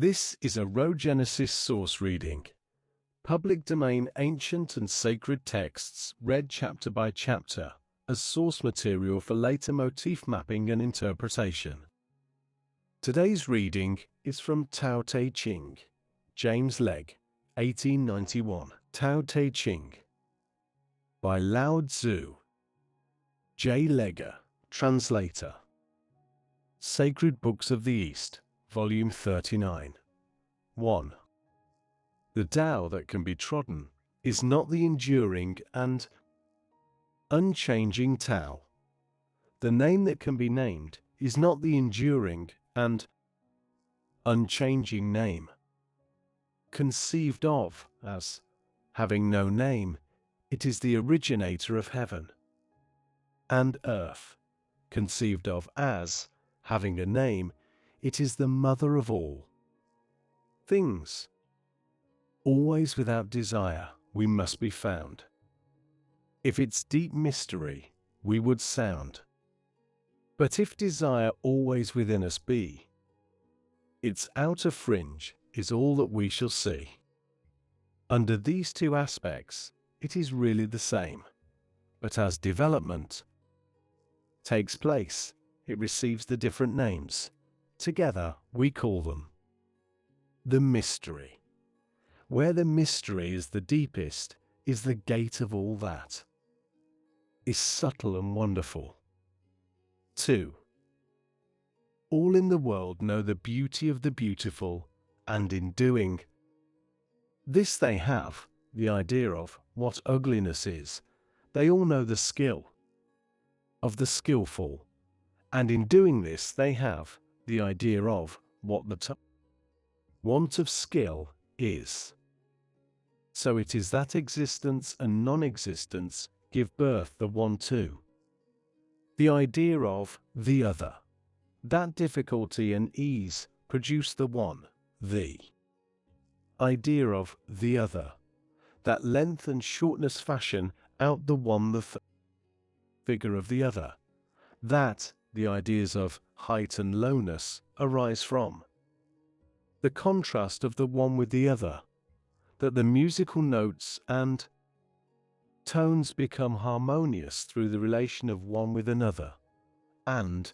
This is a Rhogenesis Source Reading. Public domain ancient and sacred texts read chapter by chapter as source material for later motif mapping and interpretation. Today's reading is from Tao Te Ching, James Legge, 1891. Tao Te Ching by Laozi. James Legge Translator. Sacred Books of the East, Volume 39. 1. The Tao that can be trodden is not the enduring and unchanging Tao. The name that can be named is not the enduring and unchanging name. Conceived of as having no name, it is the originator of heaven and earth. Conceived of as having a name, it is the mother of all things. Always without desire, we must be found. If its deep mystery, we would sound. But if desire always within us be, its outer fringe is all that we shall see. Under these two aspects, it is really the same. But as development takes place, it receives the different names. Together, we call them the mystery. Where the mystery is the deepest, is the gate of all that is subtle and wonderful. 2. All in the world know the beauty of the beautiful, and in doing this they have the idea of what ugliness is. They all know the skill of the skillful, and in doing this they have the idea of what the want of skill is. So it is that existence and non-existence give birth the one to the idea of the other. That difficulty and ease produce the one, the idea of the other. That length and shortness fashion out the one, the figure of the other. That the ideas of height and lowness arise from the contrast of the one with the other. That the musical notes and tones become harmonious through the relation of one with another, and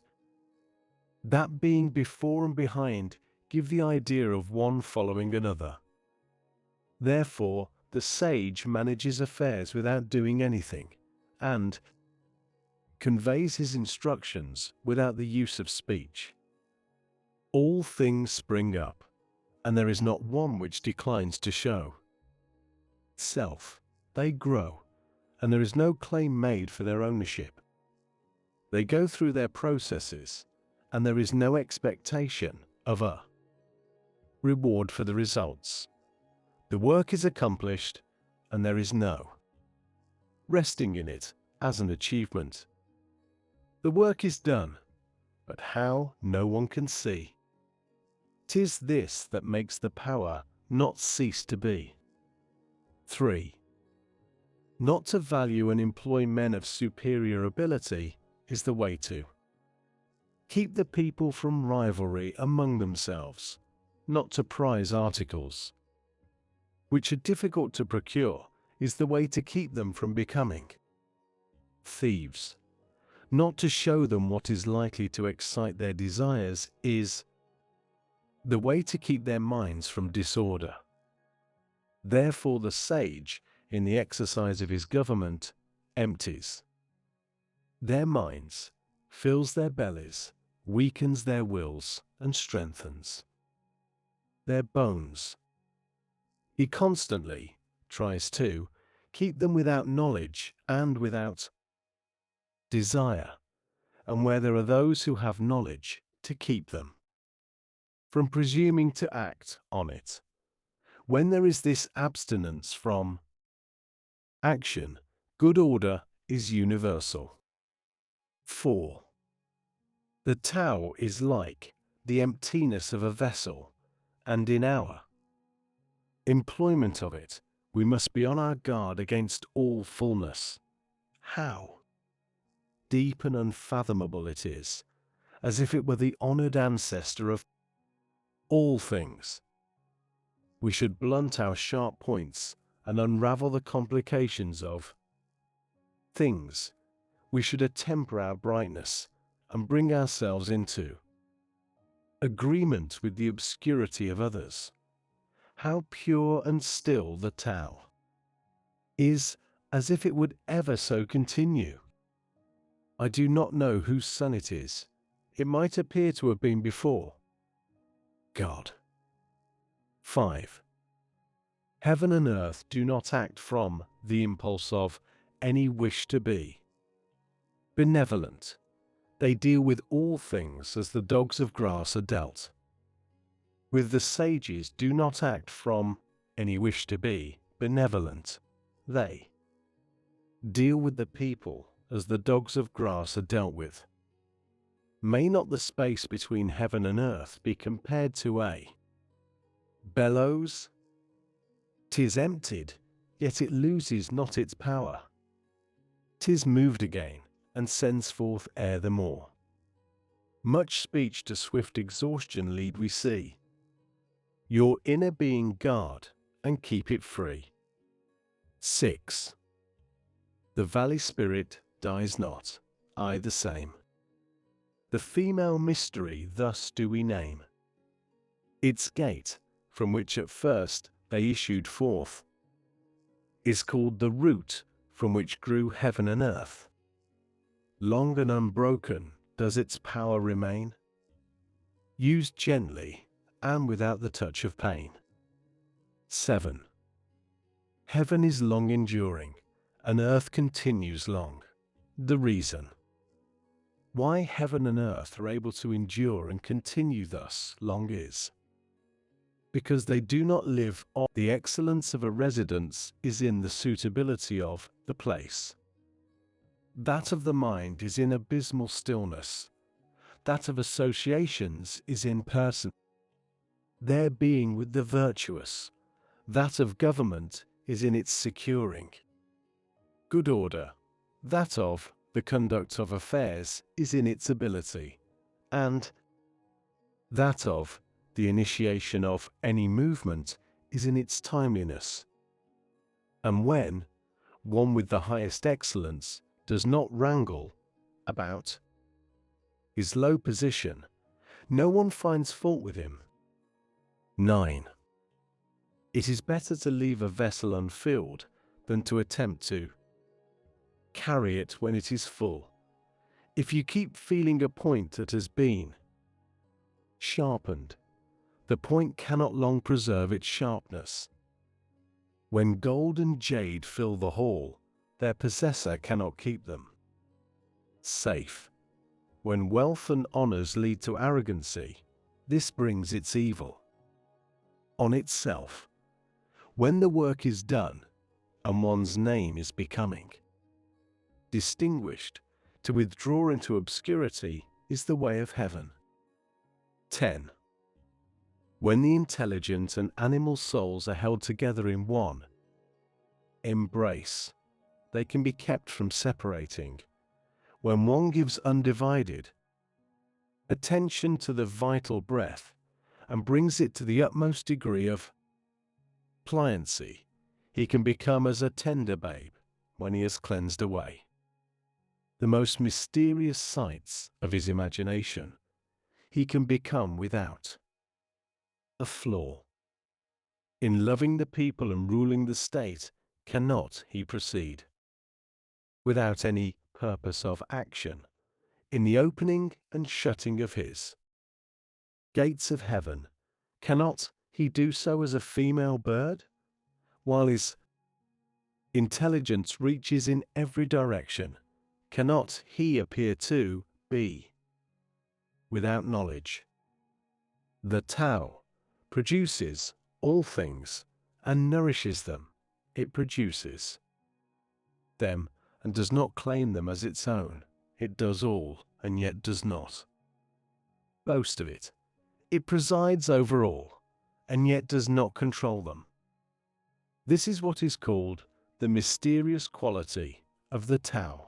that being before and behind give the idea of one following another. Therefore, the sage manages affairs without doing anything, and conveys his instructions without the use of speech. All things spring up, and there is not one which declines to show self. They grow, and there is no claim made for their ownership. They go through their processes, and there is no expectation of a reward for the results. The work is accomplished, and there is no resting in it as an achievement. The work is done, but how, no one can see. 'Tis this that makes the power not cease to be. 3. Not to value and employ men of superior ability is the way to keep the people from rivalry among themselves. Not to prize articles which are difficult to procure is the way to keep them from becoming thieves. Not to show them what is likely to excite their desires is the way to keep their minds from disorder. Therefore the sage, in the exercise of his government, empties their minds, fills their bellies, weakens their wills, and strengthens their bones. He constantly tries to keep them without knowledge and without desire, and where there are those who have knowledge, to keep them from presuming to act on it. When there is this abstinence from action, good order is universal. 4. The Tao is like the emptiness of a vessel, and in our employment of it, we must be on our guard against all fullness. How deep and unfathomable it is, as if it were the honored ancestor of all things. We should blunt our sharp points and unravel the complications of things. We should attemper our brightness and bring ourselves into agreement with the obscurity of others. How pure and still the Tao is, as if it would ever so continue. I do not know whose son it is. It might appear to have been before God. 5. Heaven and earth do not act from the impulse of any wish to be benevolent. They deal with all things as the dogs of grass are dealt with. The sages do not act from any wish to be benevolent. They deal with the people as the dogs of grass are dealt with. May not the space between heaven and earth be compared to a bellows? 'Tis emptied, yet it loses not its power. 'Tis moved again, and sends forth air the more. Much speech to swift exhaustion lead we see. Your inner being guard, and keep it free. 6. The valley spirit dies not, I the same. The female mystery thus do we name. Its gate, from which at first they issued forth, is called the root from which grew heaven and earth. Long and unbroken does its power remain, used gently and without the touch of pain. 7. Heaven is long enduring, and earth continues long. The reason why heaven and earth are able to endure and continue thus long is because they do not live on. The excellence of a residence is in the suitability of the place. That of the mind is in abysmal stillness. That of associations is in person, their being with the virtuous. That of government is in its securing good order. That of the conduct of affairs is in its ability, and that of the initiation of any movement is in its timeliness. And when one with the highest excellence does not wrangle about his low position, no one finds fault with him. 9. It is better to leave a vessel unfilled than to attempt to carry it when it is full. If you keep feeling a point that has been sharpened, the point cannot long preserve its sharpness. When gold and jade fill the hall, their possessor cannot keep them safe. When wealth and honors lead to arrogancy, this brings its evil on itself. When the work is done, and one's name is becoming distinguished, to withdraw into obscurity is the way of heaven. 10. When the intelligent and animal souls are held together in one embrace, they can be kept from separating. When one gives undivided attention to the vital breath and brings it to the utmost degree of pliancy, he can become as a tender babe when he has cleansed away the most mysterious sights of his imagination. He can become without a flaw. In loving the people and ruling the state, cannot he proceed without any purpose of action in the opening and shutting of his gates of heaven? Cannot he do so as a female bird, while his intelligence reaches in every direction? Cannot he appear to be without knowledge? The Tao produces all things and nourishes them. It produces them and does not claim them as its own. It does all and yet does not boast of it. It presides over all and yet does not control them. This is what is called the mysterious quality of the Tao.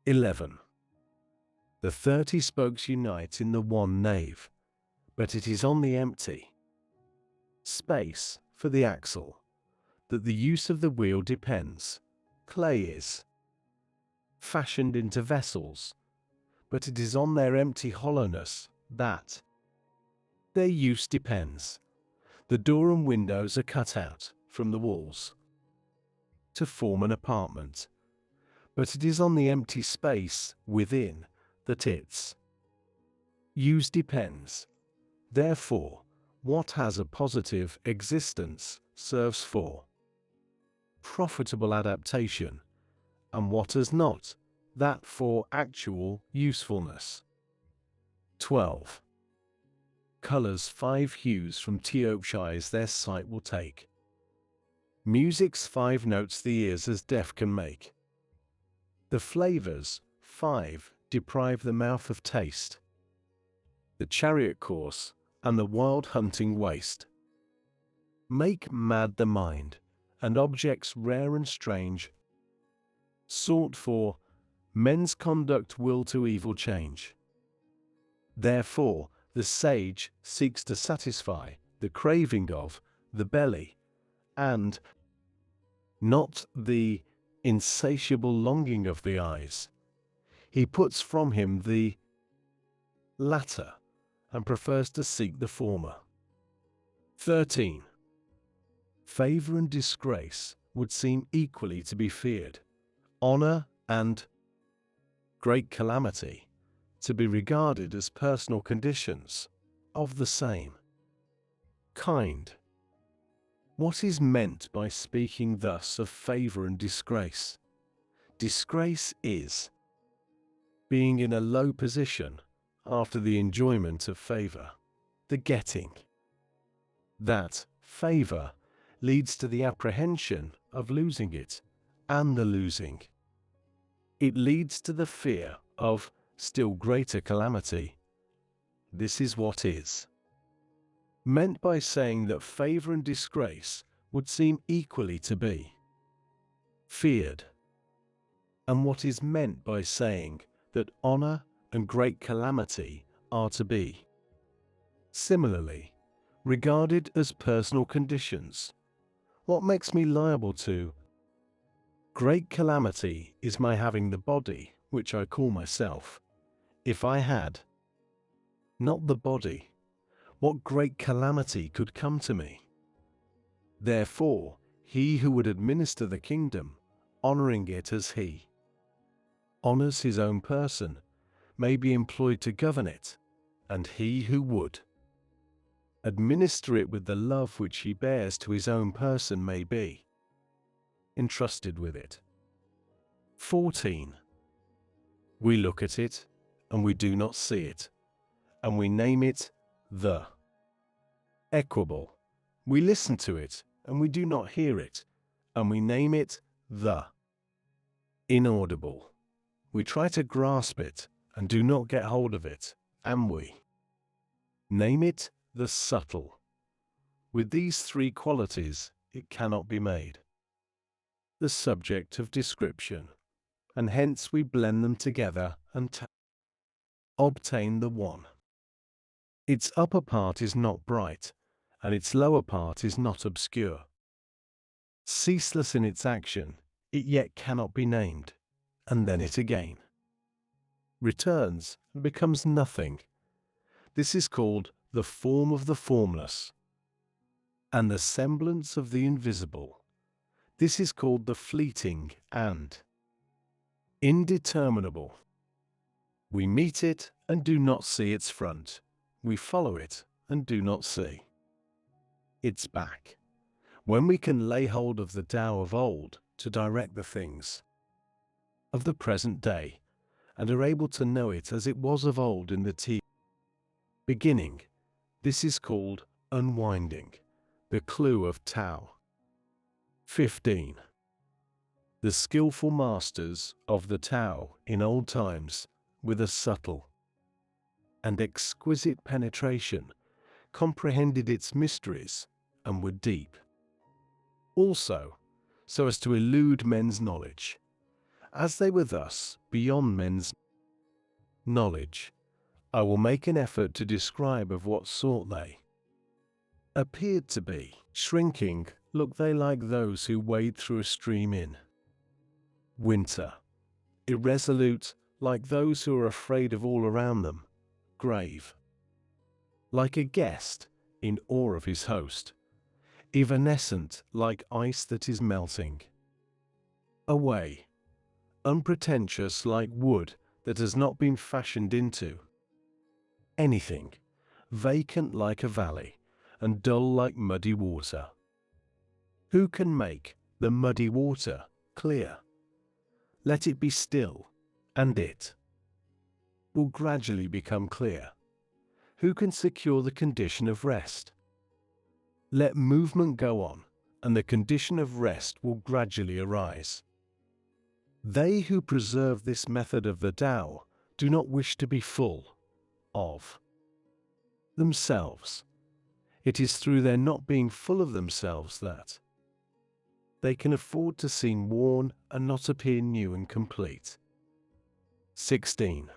11. The 30 spokes unite in the one nave, but it is on the empty space for the axle that the use of the wheel depends. Clay is fashioned into vessels, but it is on their empty hollowness that their use depends. The door and windows are cut out from the walls to form an apartment, but it is on the empty space within that its use depends. Therefore, what has a positive existence serves for profitable adaptation, and what has not, that for actual usefulness. 12. Colors 5 hues from Teokshires their sight will take. Music's 5 notes the ears as deaf can make. The flavors 5 deprive the mouth of taste. The chariot course and the wild hunting waste make mad the mind, and objects rare and strange sought for men's conduct will to evil change. Therefore the sage seeks to satisfy the craving of the belly, and not the insatiable longing of the eyes. He puts from him the latter and prefers to seek the former. 13. Favor and disgrace would seem equally to be feared. Honor and great calamity to be regarded as personal conditions of the same kind. What is meant by speaking thus of favor and disgrace? Disgrace is being in a low position after the enjoyment of favor. The getting that favor leads to the apprehension of losing it, and the losing it leads to the fear of still greater calamity. This is what is meant by saying that favor and disgrace would seem equally to be feared, and what is meant by saying that honor and great calamity are to be similarly regarded as personal conditions. What makes me liable to great calamity is my having the body which I call myself. If I had not the body, what great calamity could come to me? Therefore, he who would administer the kingdom, honoring it as he honors his own person, may be employed to govern it, and he who would administer it with the love which he bears to his own person may be entrusted with it. 14. We look at it, and we do not see it, and we name it the equable. We listen to it, and we do not hear it, and we name it the inaudible. We try to grasp it, and do not get hold of it, and we name it the subtle. With these 3 qualities, it cannot be made the subject of description, and hence we blend them together and obtain the one. Its upper part is not bright, and its lower part is not obscure. Ceaseless in its action, it yet cannot be named, and then it again returns and becomes nothing. This is called the form of the formless, and the semblance of the invisible. This is called the fleeting and indeterminable. We meet it and do not see its front. We follow it and do not see its back. When we can lay hold of the Tao of old to direct the things of the present day, and are able to know it as it was of old in the beginning, this is called unwinding, the clue of Tao. 15. The skillful masters of the Tao in old times, with a subtle and exquisite penetration, comprehended its mysteries and were deep also, so as to elude men's knowledge. As they were thus beyond men's knowledge, I will make an effort to describe of what sort they appeared to be. Shrinking, look they like those who wade through a stream in winter. Irresolute, like those who are afraid of all around them. Grave, like a guest, in awe of his host. Evanescent, like ice that is melting away. Unpretentious, like wood that has not been fashioned into anything. Vacant like a valley, and dull like muddy water. Who can make the muddy water clear? Let it be still, and it will gradually become clear. Who can secure the condition of rest? Let movement go on, and the condition of rest will gradually arise. They who preserve this method of the Tao do not wish to be full of themselves. It is through their not being full of themselves that they can afford to seem worn and not appear new and complete. 16.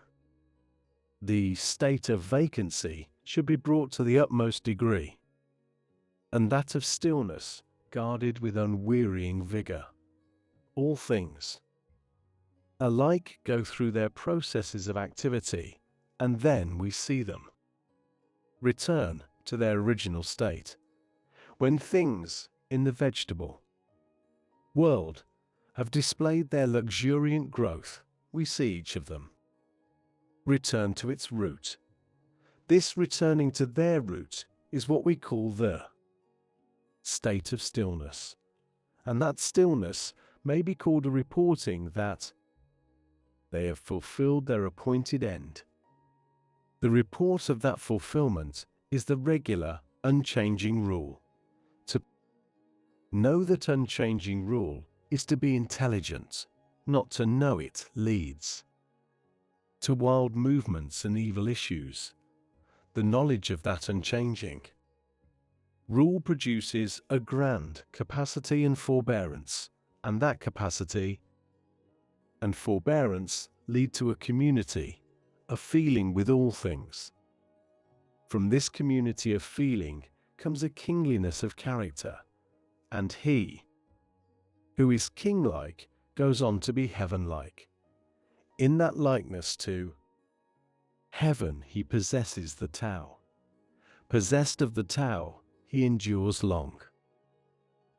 The state of vacancy should be brought to the utmost degree, and that of stillness guarded with unwearying vigor. All things alike go through their processes of activity, and then we see them return to their original state. When things in the vegetable world have displayed their luxuriant growth, we see each of them return to its root. This returning to their root is what we call the state of stillness, and that stillness may be called a reporting that they have fulfilled their appointed end. The report of that fulfillment is the regular, unchanging rule. To know that unchanging rule is to be intelligent. Not to know it leads to wild movements and evil issues. The knowledge of that unchanging rule produces a grand capacity and forbearance, and that capacity and forbearance lead to a community, a feeling with all things. From this community of feeling comes a kingliness of character, and he who is king-like goes on to be heaven-like. In that likeness to heaven he possesses the Tao. Possessed of the Tao, he endures long,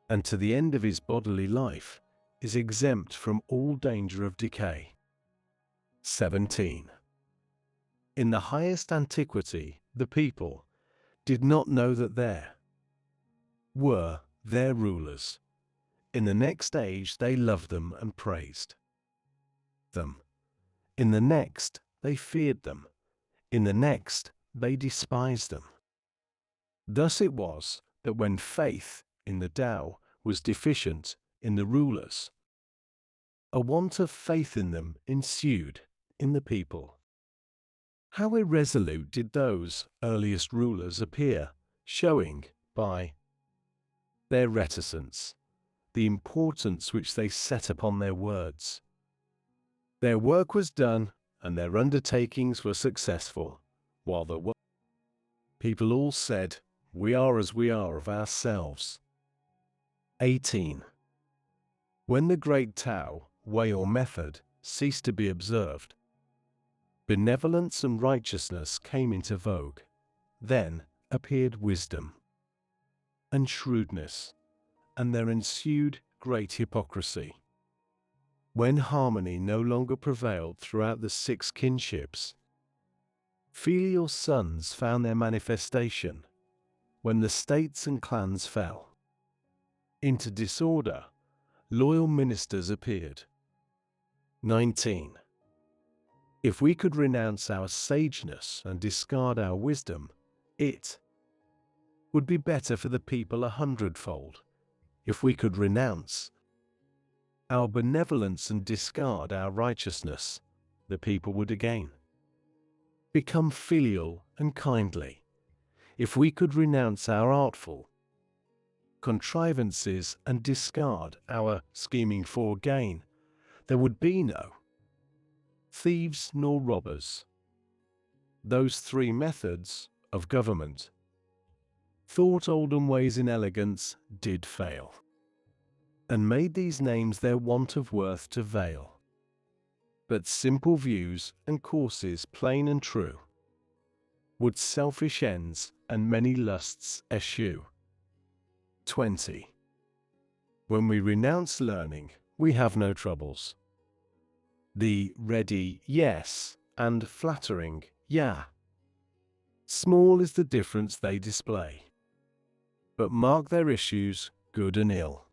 and to the end of his bodily life is exempt from all danger of decay. 17. In the highest antiquity, the people did not know that there were their rulers. In the next age they loved them and praised them. In the next they feared them. In the next they despised them. Thus it was that when faith in the Tao was deficient in the rulers, a want of faith in them ensued in the people. How irresolute did those earliest rulers appear, showing, by their reticence, the importance which they set upon their words. Their work was done, and their undertakings were successful, while the people all said, "We are as we are of ourselves." 18. When the great Tao, way or method, ceased to be observed, benevolence and righteousness came into vogue. Then appeared wisdom and shrewdness, and there ensued great hypocrisy. When harmony no longer prevailed throughout the 6 kinships, filial sons found their manifestation. When the states and clans fell into disorder, loyal ministers appeared. 19. If we could renounce our sageness and discard our wisdom, it would be better for the people 100-fold. If we could renounce our benevolence and discard our righteousness, the people would again become filial and kindly. If we could renounce our artful contrivances and discard our scheming for gain, there would be no thieves nor robbers. those three methods of government, thought olden ways in elegance did fail, and made these names their want of worth to veil. But simple views and courses plain and true would selfish ends and many lusts eschew. 20. When we renounce learning, we have no troubles. The ready yes and flattering yeah. Small is the difference they display, but mark their issues, good and ill.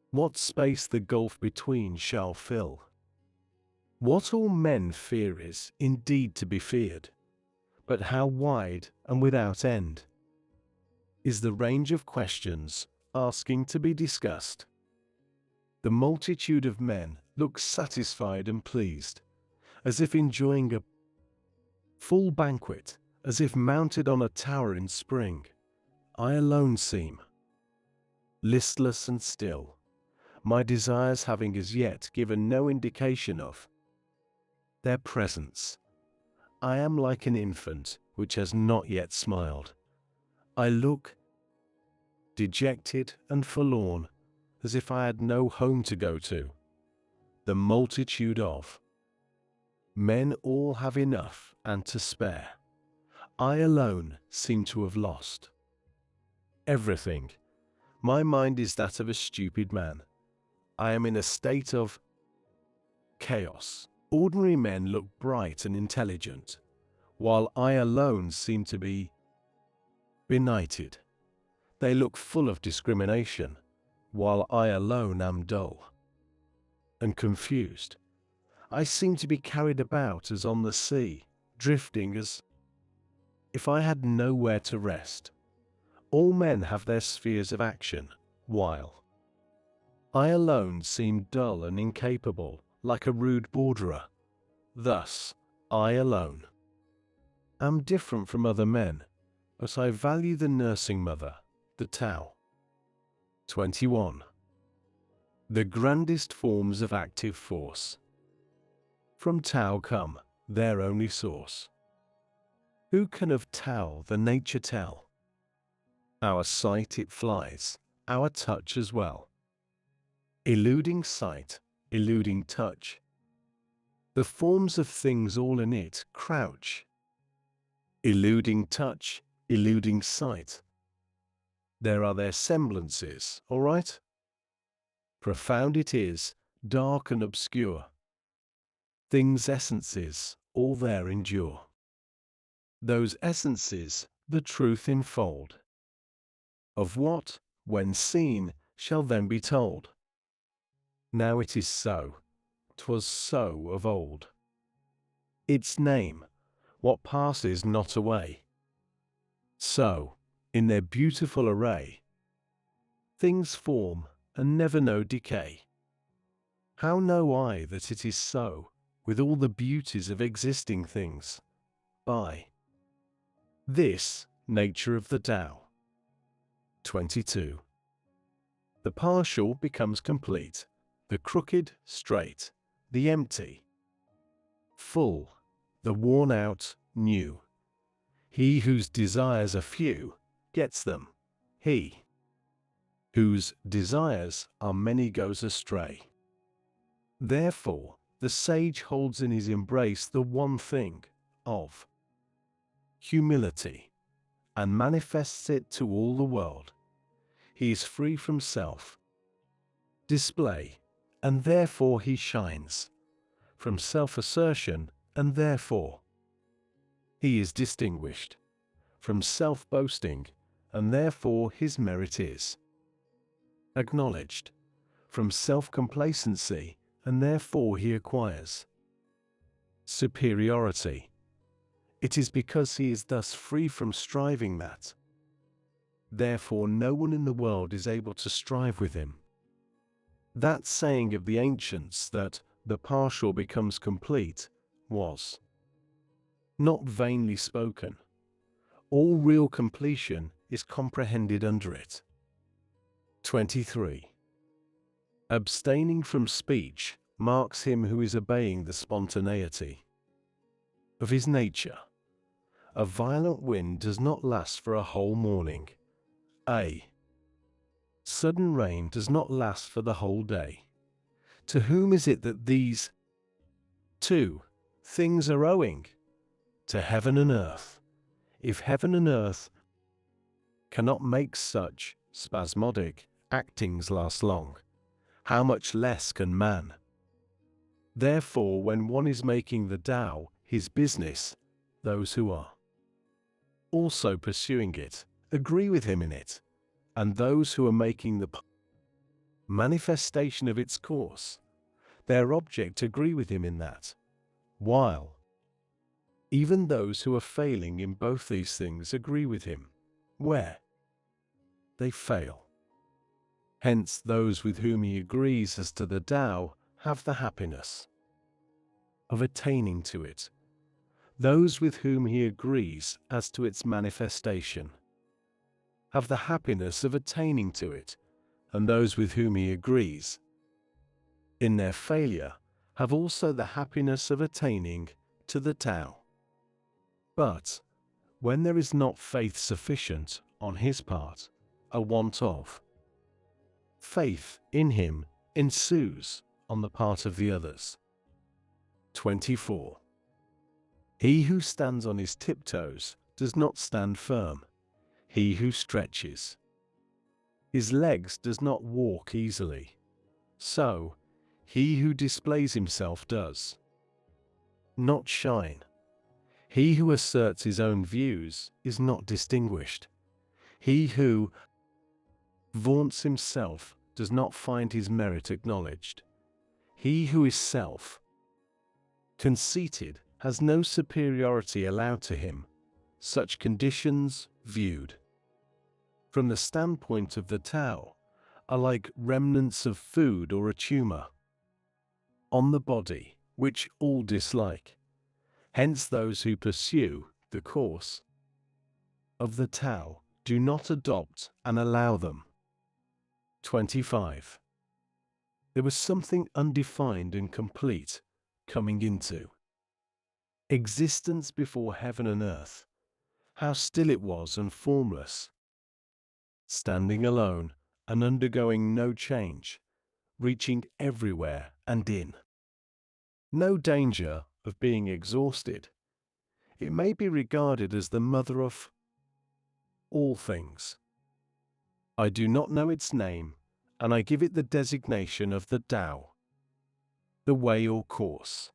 What space the gulf between shall fill. What all men fear is indeed to be feared, but how wide and without end is the range of questions asking to be discussed. The multitude of men looks satisfied and pleased, as if enjoying a full banquet, as if mounted on a tower in spring. I alone seem listless and still, my desires having as yet given no indication of their presence. I am like an infant which has not yet smiled. I look dejected and forlorn, as if I had no home to go to. The multitude of men all have enough and to spare. I alone seem to have lost everything. My mind is that of a stupid man. I am in a state of chaos. Ordinary men look bright and intelligent, while I alone seem to be benighted. They look full of discrimination, while I alone am dull and confused. I seem to be carried about as on the sea, drifting as if I had nowhere to rest. All men have their spheres of action, while I alone seem dull and incapable, like a rude borderer. Thus, I alone am different from other men, but I value the nursing mother, the Tao. 21. The grandest forms of active force from Tao come, their only source. Who can of Tao the nature tell? Our sight it flies, our touch as well. Eluding sight, eluding touch. The forms of things all in it crouch. Eluding touch, eluding sight. There are their semblances, all right? Profound it is, dark and obscure. Things' essences, all there endure. Those essences, the truth enfold. Of what, when seen, shall then be told? Now it is so, 'twas so of old. Its name, what passes not away. So, in their beautiful array, things form and never know decay. How know I that it is so, with all the beauties of existing things? By this nature of the Tao. 22. The partial becomes complete, the crooked straight, the empty full, the worn out new. He whose desires are few gets them. He whose desires are many goes astray. Therefore, the sage holds in his embrace the one thing of humility and manifests it to all the world. He is free from self display, and therefore he shines, from self-assertion, and therefore he is distinguished, from self-boasting, and therefore his merit is acknowledged, from self-complacency, and therefore he acquires superiority. It is because he is thus free from striving that, therefore, no one in the world is able to strive with him. That saying of the ancients that the partial becomes complete was not vainly spoken. All real completion is comprehended under it. 23. Abstaining from speech marks him who is obeying the spontaneity of his nature, A violent wind does not last for a whole morning. A sudden rain does not last for the whole day. To whom is it that these two things are owing? To heaven and earth. If heaven and earth cannot make such spasmodic actings last long, how much less can man? Therefore, when one is making the Tao his business, those who are also pursuing it agree with him in it, and those who are making the manifestation of its course, their object, agree with him in that, while even those who are failing in both these things agree with him where they fail. Hence those with whom he agrees as to the Tao have the happiness of attaining to it. Those with whom he agrees as to its manifestation have the happiness of attaining to it, and those with whom he agrees in their failure have also the happiness of attaining to the Tao. But when there is not faith sufficient on his part, a want of faith in him ensues on the part of the others. 24. He who stands on his tiptoes does not stand firm. He who stretches his legs does not walk easily. So, he who displays himself does not shine. He who asserts his own views is not distinguished. He who vaunts himself does not find his merit acknowledged. He who is self-conceited has no superiority allowed to him. Such conditions, viewed from the standpoint of the Tao, are like remnants of food or a tumor on the body, which all dislike. Hence those who pursue the course of the Tao do not adopt and allow them. 25. There was something undefined and complete coming into existence before heaven and earth. How still it was and formless, standing alone and undergoing no change, reaching everywhere and in no danger of being exhausted. It may be regarded as the mother of all things. I do not know its name, and I give it the designation of the Tao, the way or course.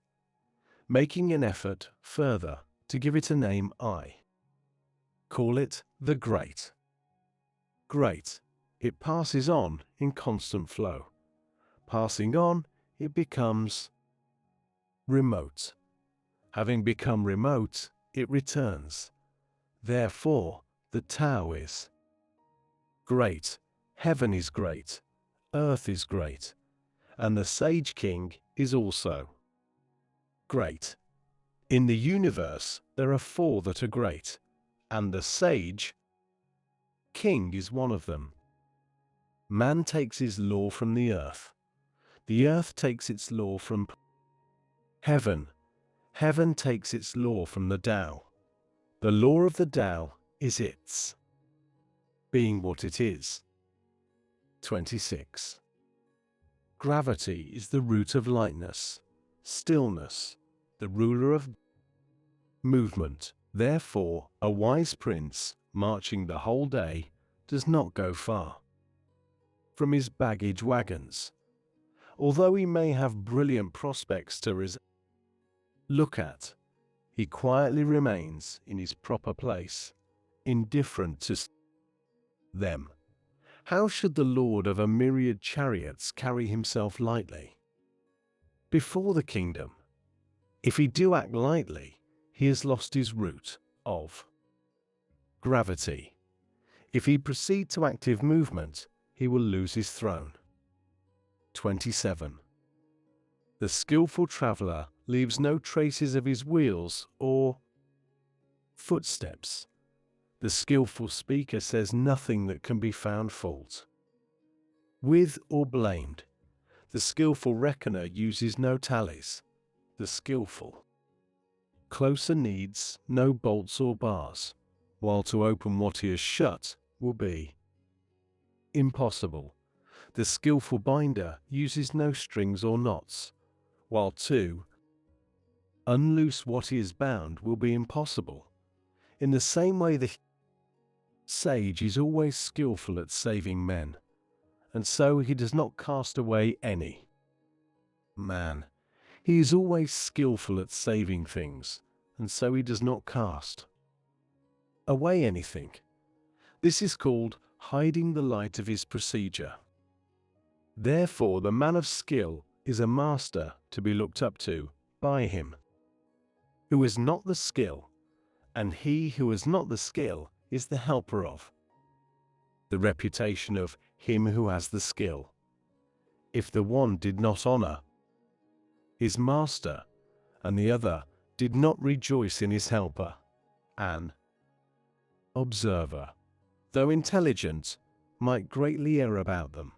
Making an effort further to give it a name, I call it the Great. Great, it passes on in constant flow. Passing on, it becomes remote. Having become remote, it returns. Therefore, the Tao is great, heaven is great, earth is great, and the Sage King is also great. In the universe, there are four that are great, and the Sage King is one of them. Man takes his law from the earth takes its law from heaven, heaven takes its law from the Tao. The law of the Tao is its being what it is. 26. Gravity is the root of lightness, stillness, the ruler of movement. Therefore, a wise prince, marching the whole day, does not go far from his baggage wagons. Although he may have brilliant prospects to look at, he quietly remains in his proper place, indifferent to them. How should the lord of a myriad chariots carry himself lightly before the kingdom? If he do act lightly, he has lost his root of gravity. If he proceed to active movement, he will lose his throne. 27. The skillful traveler leaves no traces of his wheels or footsteps. The skillful speaker says nothing that can be found fault with or blamed. The skillful reckoner uses no tallies. The skillful closer needs no bolts or bars, while to open what he has shut will be impossible. The skillful binder uses no strings or knots, while to unloose what he is bound will be impossible. In the same way, the sage is always skillful at saving men, and so he does not cast away any man. He is always skillful at saving things, and so he does not cast away anything. This is called hiding the light of his procedure. Therefore, the man of skill is a master to be looked up to by him who has not the skill, and he who has not the skill is the helper of the reputation of him who has the skill. If the one did not honor his master, and the other did not rejoice in his helper, an observer, though intelligent, might greatly err about them.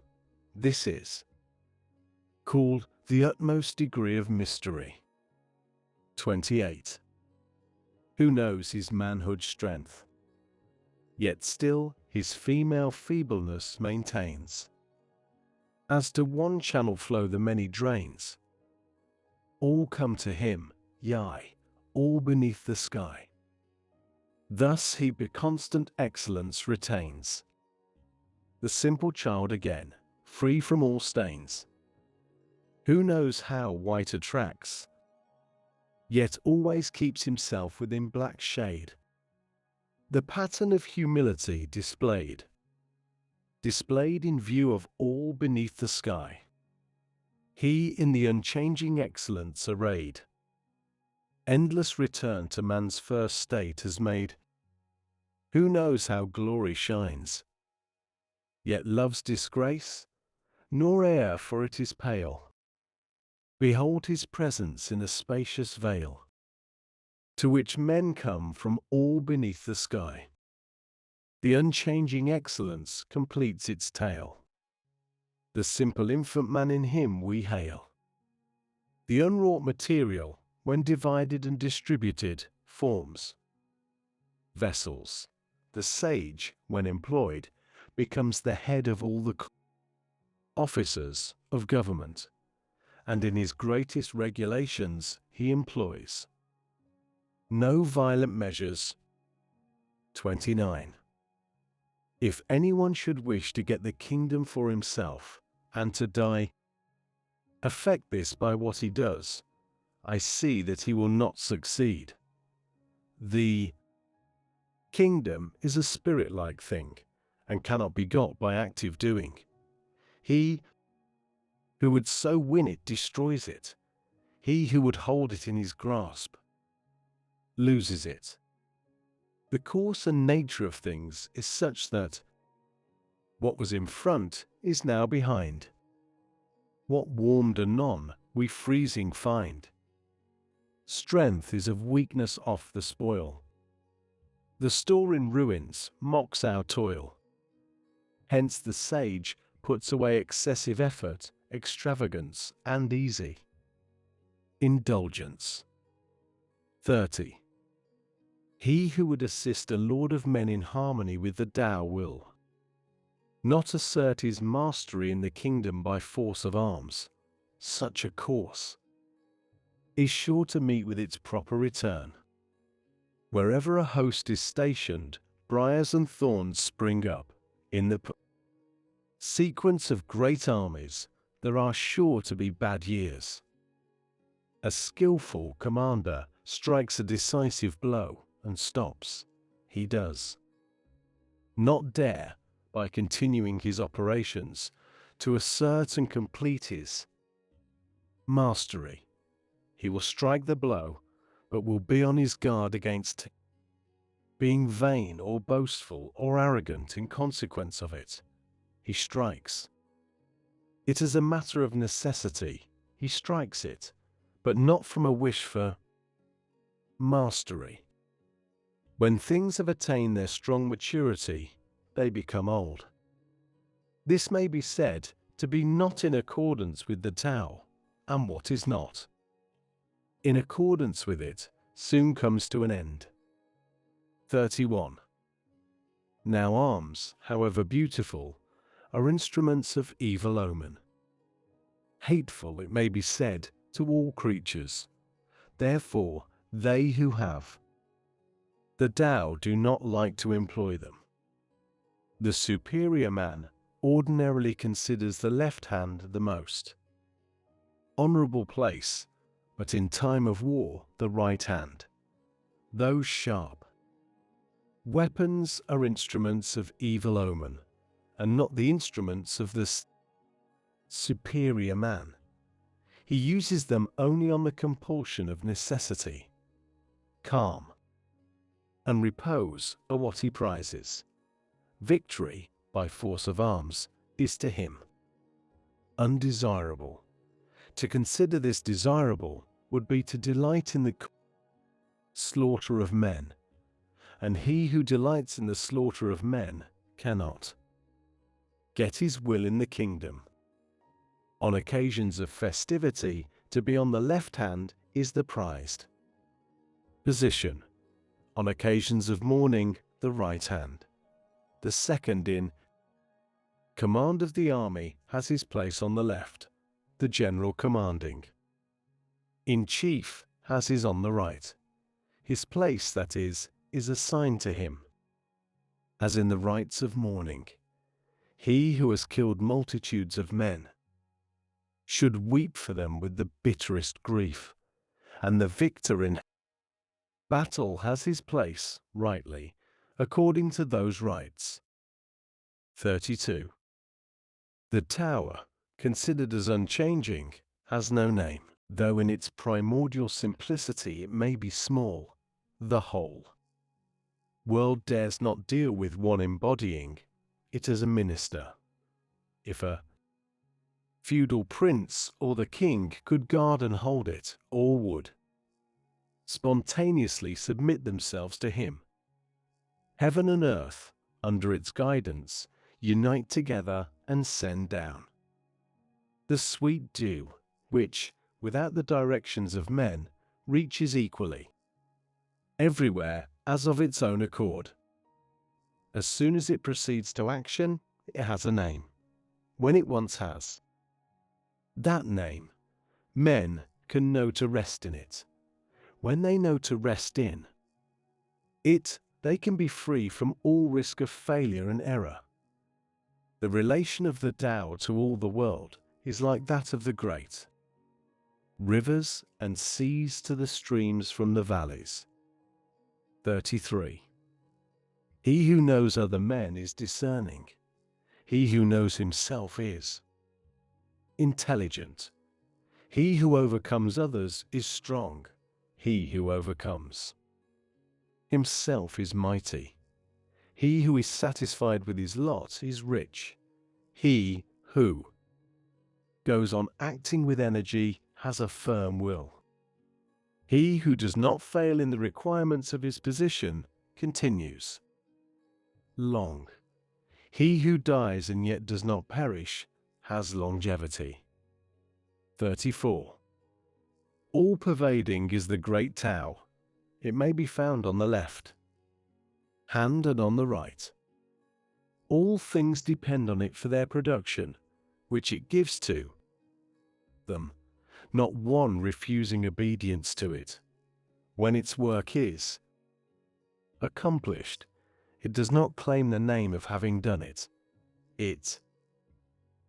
This is called the utmost degree of mystery. 28. Who knows his manhood strength, yet still his female feebleness maintains. As to one channel flow the many drains, all come to him, yea, all beneath the sky. Thus he by constant excellence retains the simple child again, free from all stains. Who knows how white attracts, yet always keeps himself within black shade. The pattern of humility displayed in view of all beneath the sky. He in the unchanging excellence arrayed, endless return to man's first state has made. Who knows how glory shines, yet loves disgrace, nor err for it is pale. Behold his presence in a spacious vale, to which men come from all beneath the sky. The unchanging excellence completes its tale. The simple infant man in him we hail. The unwrought material, when divided and distributed, forms vessels. The sage, when employed, becomes the head of all the officers of government, and in his greatest regulations he employs no violent measures. 29. If anyone should wish to get the kingdom for himself, and to die, effect this by what he does, I see that he will not succeed. The kingdom is a spirit-like thing, and cannot be got by active doing. He who would so win it destroys it. He who would hold it in his grasp loses it. The course and nature of things is such that what was in front is now behind. What warmed anon we freezing find. Strength is of weakness off the spoil. The store in ruins mocks our toil. Hence the sage puts away excessive effort, extravagance, and easy indulgence. 30. He who would assist a lord of men in harmony with the Tao will not assert his mastery in the kingdom by force of arms. Such a course is sure to meet with its proper return. Wherever a host is stationed, briars and thorns spring up. In the sequence of great armies, there are sure to be bad years. A skillful commander strikes a decisive blow and stops. He does not dare, by continuing his operations, to assert and complete his mastery. He will strike the blow, but will be on his guard against being vain or boastful or arrogant in consequence of it. He strikes it as a matter of necessity. He strikes it, but not from a wish for mastery. When things have attained their strong maturity, they become old. This may be said to be not in accordance with the Tao, and what is not in accordance with it soon comes to an end. 31. Now arms, however beautiful, are instruments of evil omen. Hateful, it may be said, to all creatures. Therefore, they who have the Tao do not like to employ them. The superior man ordinarily considers the left hand the most honorable place, but in time of war, the right hand. Those sharp weapons are instruments of evil omen, and not the instruments of the superior man. He uses them only on the compulsion of necessity. Calm and repose are what he prizes. Victory, by force of arms, is to him undesirable. To consider this desirable would be to delight in the slaughter of men, and he who delights in the slaughter of men cannot get his will in the kingdom. On occasions of festivity, to be on the left hand is the prized position. On occasions of mourning, the right hand. The second in command of the army has his place on the left. The general commanding in chief has his on the right. His place, that is assigned to him. As in the rites of mourning, he who has killed multitudes of men should weep for them with the bitterest grief, and the victor in battle has his place, rightly, according to those rites. 32. The tower, considered as unchanging, has no name, though in its primordial simplicity it may be small. The whole world dares not deal with one embodying it as a minister. If a feudal prince or the king could guard and hold it, all would spontaneously submit themselves to him. Heaven and earth, under its guidance, unite together and send down the sweet dew, which, without the directions of men, reaches equally everywhere as of its own accord. As soon as it proceeds to action, it has a name. When it once has that name, men can know to rest in it. When they know to rest in it, they can be free from all risk of failure and error. The relation of the Tao to all the world is like that of the great rivers and seas to the streams from the valleys. 33. He who knows other men is discerning. He who knows himself is intelligent. He who overcomes others is strong. He who overcomes himself is mighty. He who is satisfied with his lot is rich. He who goes on acting with energy has a firm will. He who does not fail in the requirements of his position continues long. He who dies and yet does not perish has longevity. 34. All-pervading is the great Tao. It may be found on the left hand and on the right. All things depend on it for their production, which it gives to them, not one refusing obedience to it. When its work is accomplished, it does not claim the name of having done it. It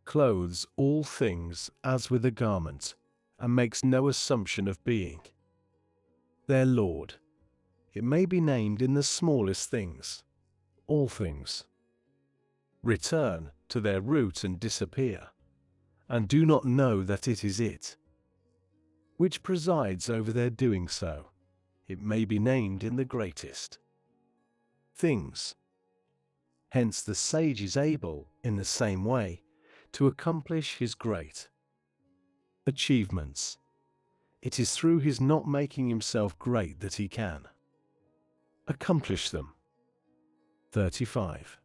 clothes all things as with a garment, and makes no assumption of being their Lord. It may be named in the smallest things. All things return to their root and disappear, and do not know that it is it which presides over their doing so. It may be named in the greatest things. Hence the sage is able, in the same way, to accomplish his great achievements. It is through his not making himself great that he can accomplish them. 35.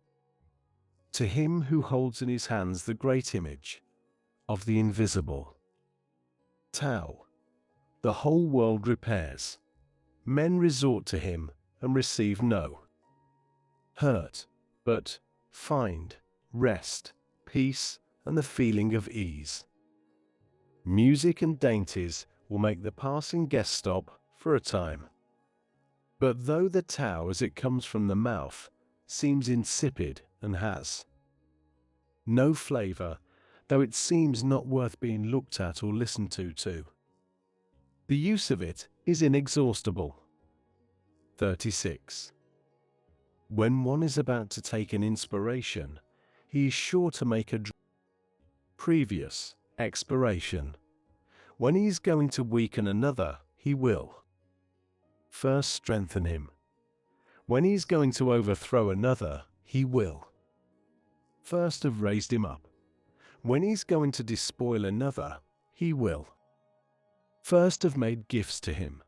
To him who holds in his hands the great image of the invisible Tao, the whole world repairs. men resort to him and receive no hurt, but find rest, peace, and the feeling of ease. Music and dainties will make the passing guest stop for a time. But though the Tao as it comes from the mouth seems insipid and has no flavor, though it seems not worth being looked at or listened to, the use of it is inexhaustible. 36. When one is about to take an inspiration, he is sure to make a previous expiration. When he is going to weaken another, he will first strengthen him. When he is going to overthrow another, he will first have raised him up. When he is going to despoil another, he will first have made gifts to him.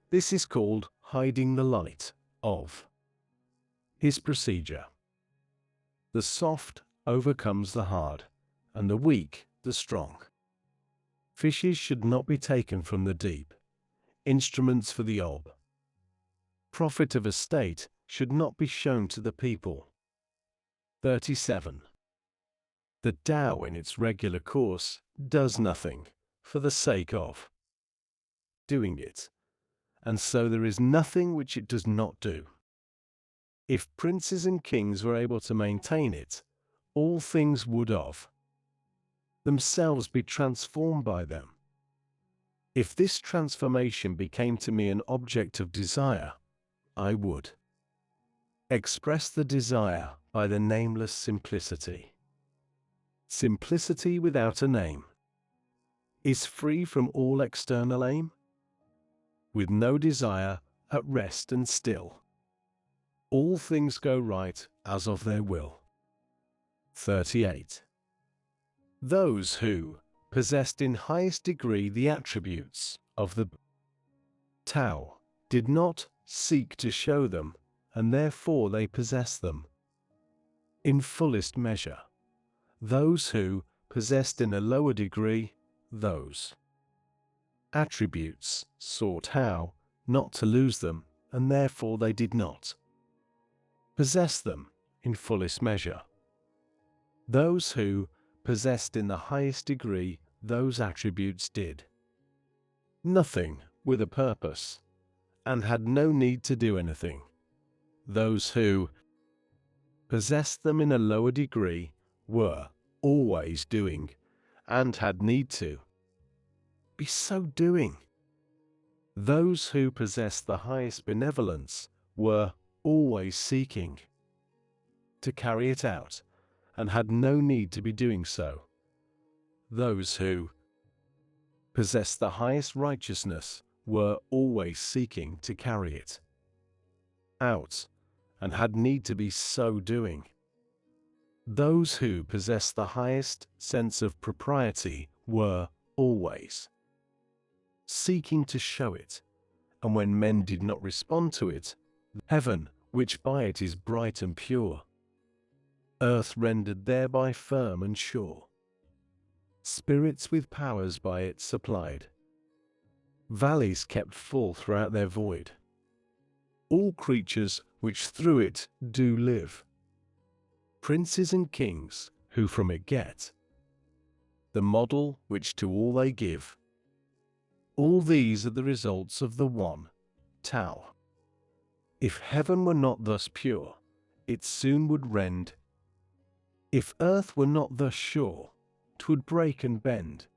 This is called hiding the light of his procedure. The soft overcomes the hard, and the weak the strong. Fishes should not be taken from the deep, instruments for the ob. Profit of a state should not be shown to the people. 37. The Tao in its regular course does nothing for the sake of doing it, and so there is nothing which it does not do. If princes and kings were able to maintain it, all things would of themselves be transformed by them. If this transformation became to me an object of desire, I would express the desire by the nameless simplicity. Simplicity without a name is free from all external aim, with no desire, at rest and still. All things go right as of their will. 38. Those who possessed in highest degree the attributes of the Tao did not seek to show them, and therefore they possess them in fullest measure. Those who possessed in a lower degree those attributes sought how not to lose them, and therefore they did not possess them in fullest measure. Those who possessed in the highest degree those attributes did nothing with a purpose, and had no need to do anything. Those who possessed them in a lower degree were always doing, and had need to be so doing. Those who possessed the highest benevolence were always seeking to carry it out, and had no need to be doing so. Those who possessed the highest righteousness were always seeking to carry it out, and had need to be so doing. Those who possessed the highest sense of propriety were always seeking to show it, and when men did not respond to it, heaven, which by it is bright and pure, earth rendered thereby firm and sure, spirits with powers by it supplied, valleys kept full throughout their void, all creatures which through it do live, princes and kings who from it get the model which to all they give. All these are the results of the one Tao. If heaven were not thus pure, it soon would rend. If earth were not thus sure, 'twould break and bend.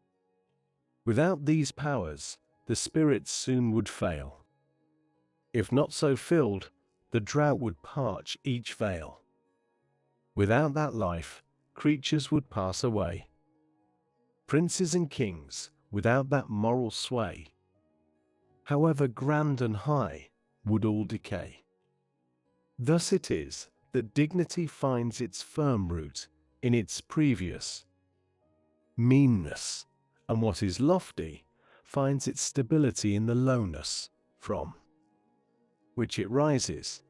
Without these powers, the spirits soon would fail. If not so filled, the drought would parch each vale. Without that life, creatures would pass away. Princes and kings, without that moral sway, however grand and high, would all decay. Thus it is that dignity finds its firm root in its previous meanness, and what is lofty finds its stability in the lowness from which it rises.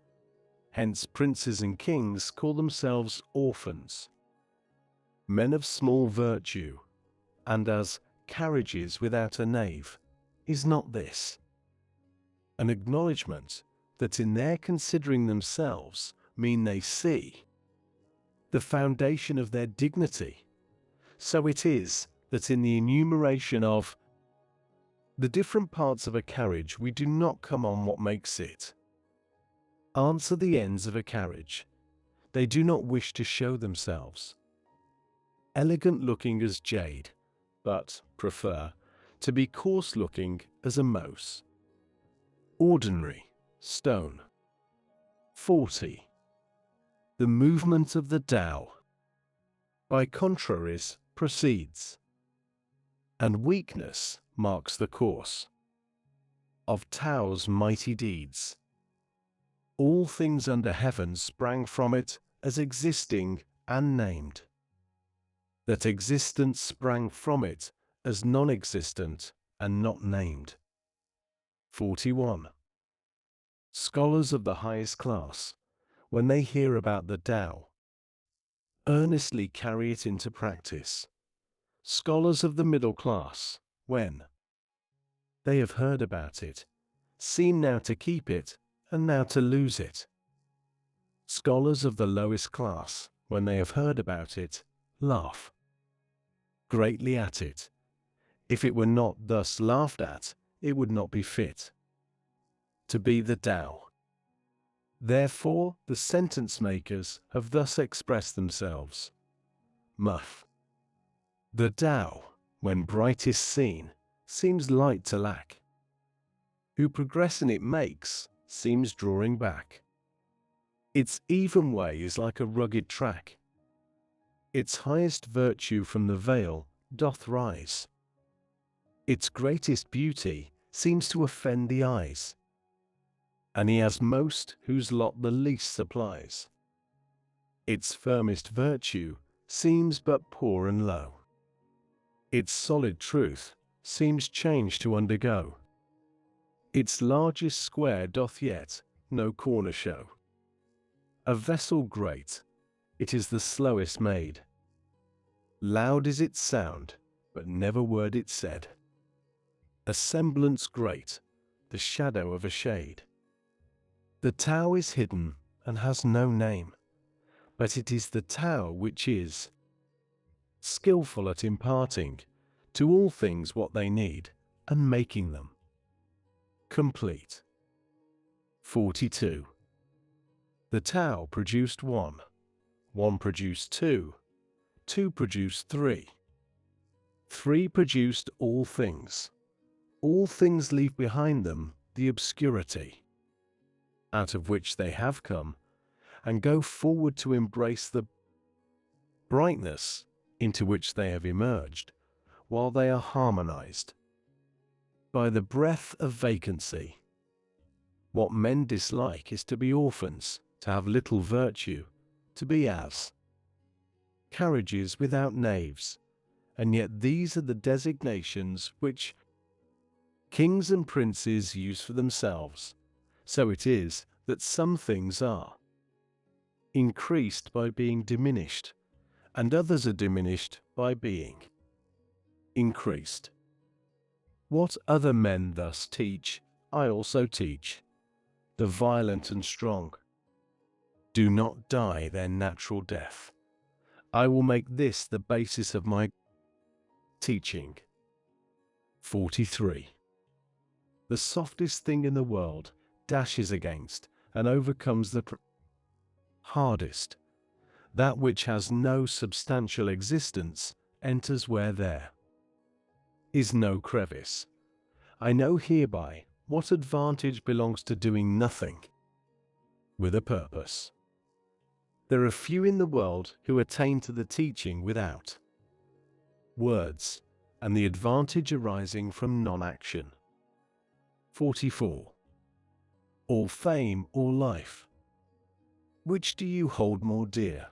Hence princes and kings call themselves orphans, men of small virtue, and as carriages without a nave. Is not this an acknowledgement that in their considering themselves mean they see the foundation of their dignity. So it is that in the enumeration of the different parts of a carriage we do not come on what makes it answer the ends of a carriage. They do not wish to show themselves elegant looking as jade, but prefer to be coarse looking as a most ordinary stone. 40. The movement of the Tao, by contraries, proceeds, and weakness marks the course of Tao's mighty deeds. All things under heaven sprang from it as existing and named. That existence sprang from it as non-existent and not named. 41. Scholars of the highest class, when they hear about the Tao, earnestly carry it into practice. Scholars of the middle class, when they have heard about it, seem now to keep it and now to lose it. Scholars of the lowest class, when they have heard about it, laugh greatly at it. If it were not thus laughed at, it would not be fit to be the Tao. Therefore, the sentence makers have thus expressed themselves. Muff. The Tao, when brightest seen, seems light to lack. Who progress in it makes, seems drawing back. Its even way is like a rugged track. Its highest virtue from the veil doth rise. Its greatest beauty seems to offend the eyes. And he has most whose lot the least supplies. Its firmest virtue seems but poor and low. Its solid truth seems change to undergo. Its largest square doth yet no corner show. A vessel great, it is the slowest made. Loud is its sound, but never word it said. A semblance great, the shadow of a shade. The Tao is hidden and has no name, but it is the Tao which is skillful at imparting to all things what they need and making them complete. 42. The Tao produced one, one produced two, two produced three, three produced all things leave behind them the obscurity out of which they have come, and go forward to embrace the brightness into which they have emerged, while they are harmonized by the breath of vacancy. What men dislike is to be orphans, to have little virtue, to be as carriages without naves, and yet these are the designations which kings and princes use for themselves. So it is that some things are increased by being diminished, and others are diminished by being increased. What other men thus teach, I also teach. The violent and strong do not die their natural death. I will make this the basis of my teaching. 43. The softest thing in the world dashes against and overcomes the hardest. That which has no substantial existence enters where there is no crevice. I know hereby what advantage belongs to doing nothing with a purpose. There are few in the world who attain to the teaching without words, and the advantage arising from non-action. 44. Or fame or life, which do you hold more dear?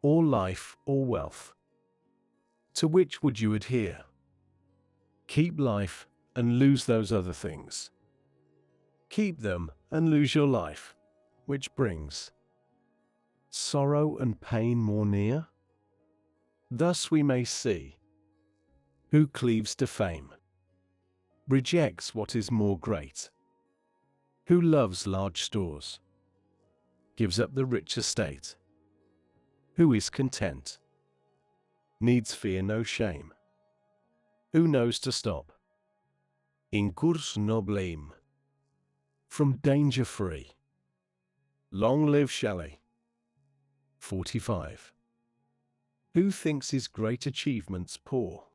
Or life or wealth, to which would you adhere? Keep life and lose those other things. Keep them and lose your life, which brings sorrow and pain more near. Thus we may see who cleaves to fame rejects what is more great. Who loves large stores, gives up the rich estate. Who is content, needs fear no shame. Who knows to stop, in curs no blame, from danger free. Long live Shelley. 45. Who thinks his great achievements poor,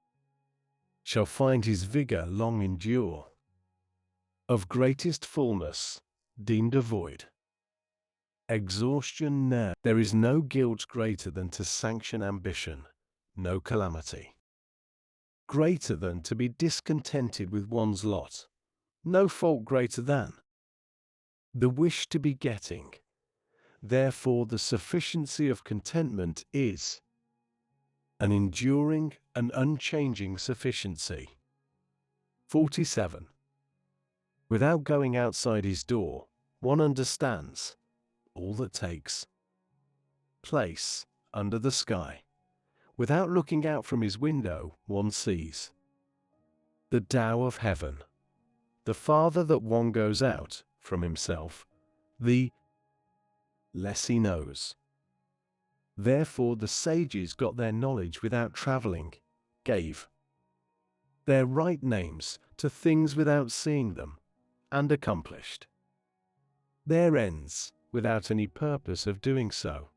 shall find his vigor long endure. Of greatest fullness, deemed a void, exhaustion ne'er. There is no guilt greater than to sanction ambition, no calamity greater than to be discontented with one's lot, no fault greater than the wish to be getting. Therefore the sufficiency of contentment is an enduring and unchanging sufficiency. 47. Without going outside his door, one understands all that takes place under the sky. Without looking out from his window, one sees the Tao of heaven. The farther that one goes out from himself, the less he knows. Therefore the sages got their knowledge without traveling, gave their right names to things without seeing them, and accomplished their ends without any purpose of doing so.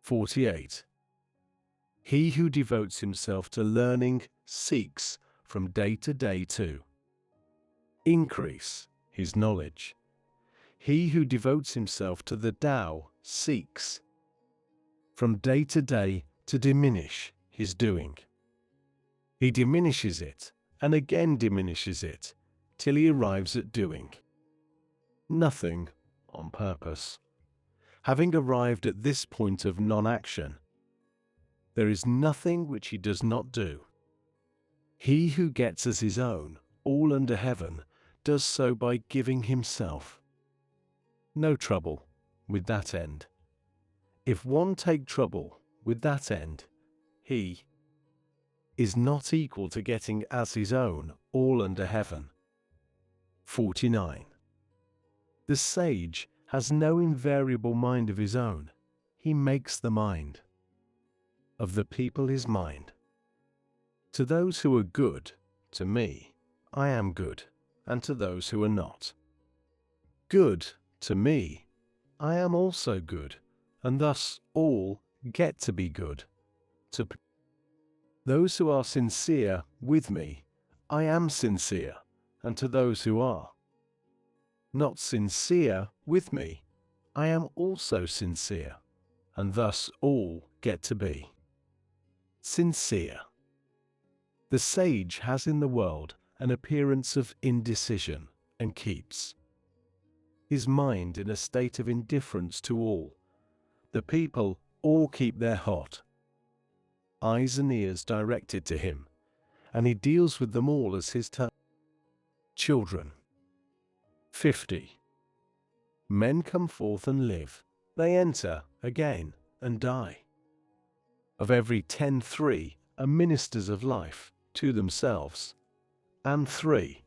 48. He who devotes himself to learning seeks from day to day to increase his knowledge. He who devotes himself to the Tao seeks from day to day to diminish his doing. He diminishes it and again diminishes it till he arrives at doing nothing on purpose. Having arrived at this point of non-action, there is nothing which he does not do. He who gets as his own all under heaven does so by giving himself no trouble with that end. If one take trouble with that end, he is not equal to getting as his own all under heaven. 49. The sage has no invariable mind of his own. He makes the mind of the people his mind. To those who are good, to me, I am good, and to those who are not good, to me, I am also good, and thus all get to be good. To those who are sincere with me, I am sincere, and to those who are not sincere with me, I am also sincere, and thus all get to be sincere. The sage has in the world an appearance of indecision, and keeps his mind in a state of indifference to all. The people all keep their hot eyes and ears directed to him, and he deals with them all as his children. 50. Men come forth and live, they enter again and die. Of every 10, 3 are ministers of life to themselves, and 3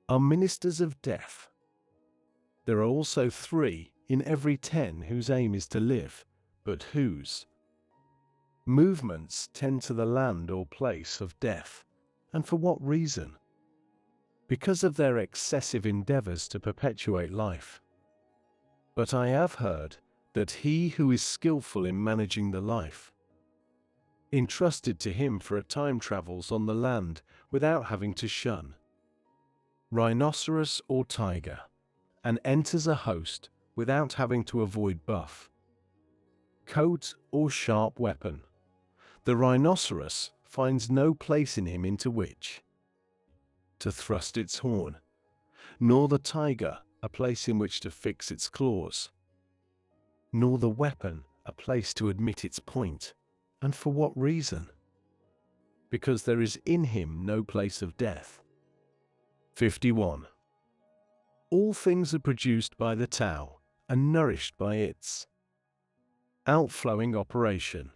are ministers of death. There are also 3 in every 10 whose aim is to live, but whose movements tend to the land or place of death. And for what reason? Because of their excessive endeavors to perpetuate life. But I have heard that he who is skillful in managing the life entrusted to him for a time travels on the land without having to shun rhinoceros or tiger, and enters a host without having to avoid buff coat or sharp weapon. The rhinoceros finds no place in him into which to thrust its horn, nor the tiger a place in which to fix its claws, nor the weapon a place to admit its point. And for what reason? Because there is in him no place of death. 51. All things are produced by the Tao, and nourished by its outflowing operation.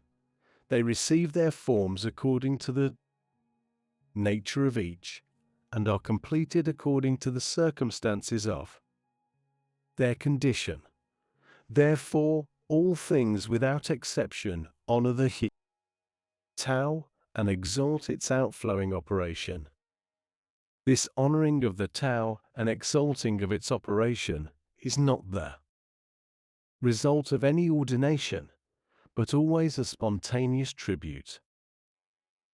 They receive their forms according to the nature of each, and are completed according to the circumstances of their condition. Therefore, all things without exception honor the Tao and exalt its outflowing operation. This honoring of the Tao and exalting of its operation is not the result of any ordination, but always a spontaneous tribute.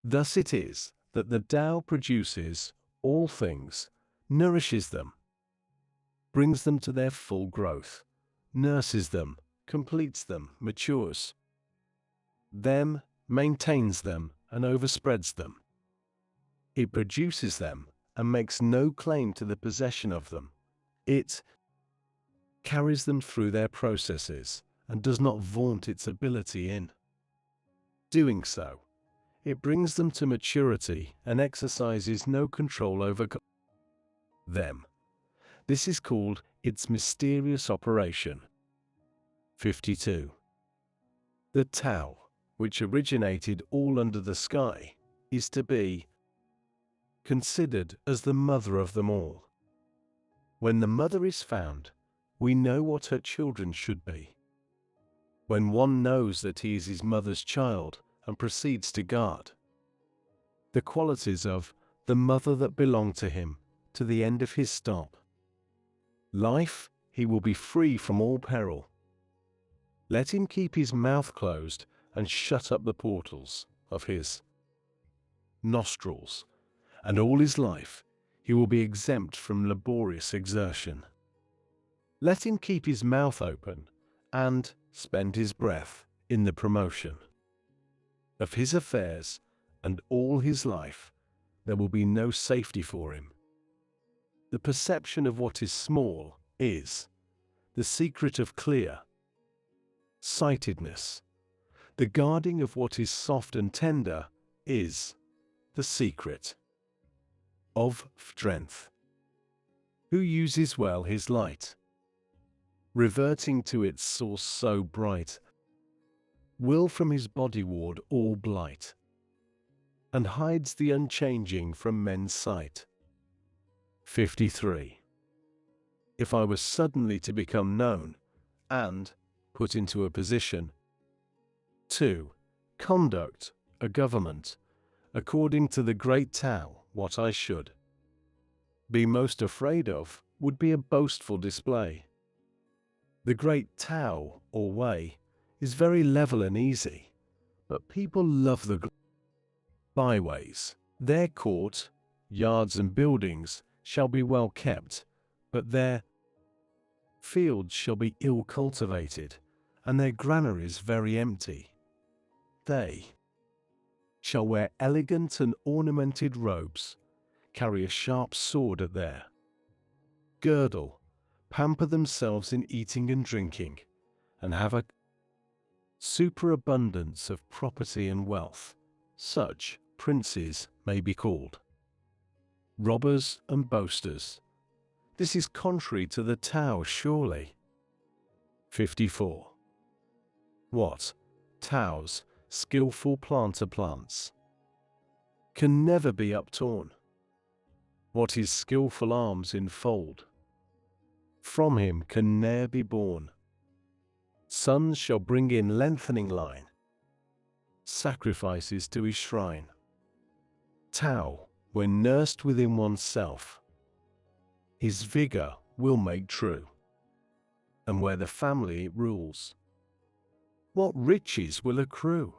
Thus it is that the Tao produces all things, nourishes them, brings them to their full growth, nurses them, completes them, matures them, maintains them, and overspreads them. It produces them and makes no claim to the possession of them. It carries them through their processes and does not vaunt its ability in doing so. It brings them to maturity and exercises no control over them. This is called its mysterious operation. 52. The Tao, which originated all under the sky, is to be considered as the mother of them all. When the mother is found, we know what her children should be. When one knows that he is his mother's child and proceeds to guard the qualities of the mother that belong to him to the end of his stop life, he will be free from all peril. Let him keep his mouth closed and shut up the portals of his nostrils, and all his life he will be exempt from laborious exertion. Let him keep his mouth open and spend his breath in the promotion of his affairs, and all his life there will be no safety for him. The perception of what is small is the secret of clear sightedness. The guarding of what is soft and tender is the secret of strength. Who uses well his light, reverting to its source so bright, will from his body ward all blight, and hides the unchanging from men's sight. 53. If I was suddenly to become known, and put into a position to conduct a government according to the great Tao, what I should be most afraid of would be a boastful display. The great Tao, or way, is very level and easy, but people love the byways. Their court, yards and buildings shall be well kept, but their fields shall be ill cultivated, and their granaries very empty. They shall wear elegant and ornamented robes, carry a sharp sword at their girdle, pamper themselves in eating and drinking, and have a superabundance of property and wealth. Such princes may be called robbers and boasters. This is contrary to the Tao, surely. 54. What Tao's skillful planter plants can never be uptorn. What his skillful arms enfold from him can ne'er be born. Sons shall bring in lengthening line, sacrifices to his shrine. Tao, when nursed within oneself, his vigor will make true, and where the family it rules, what riches will accrue?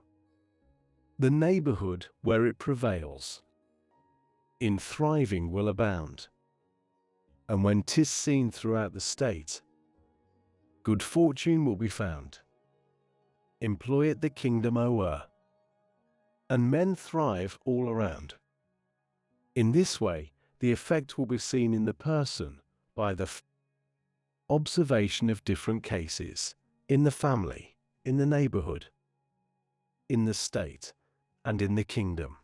The neighborhood where it prevails, in thriving will abound, and when 'tis seen throughout the state, good fortune will be found. Employ it the kingdom o'er, and men thrive all around. In this way, the effect will be seen in the person by the observation of different cases, in the family, in the neighborhood, in the state, and in the kingdom.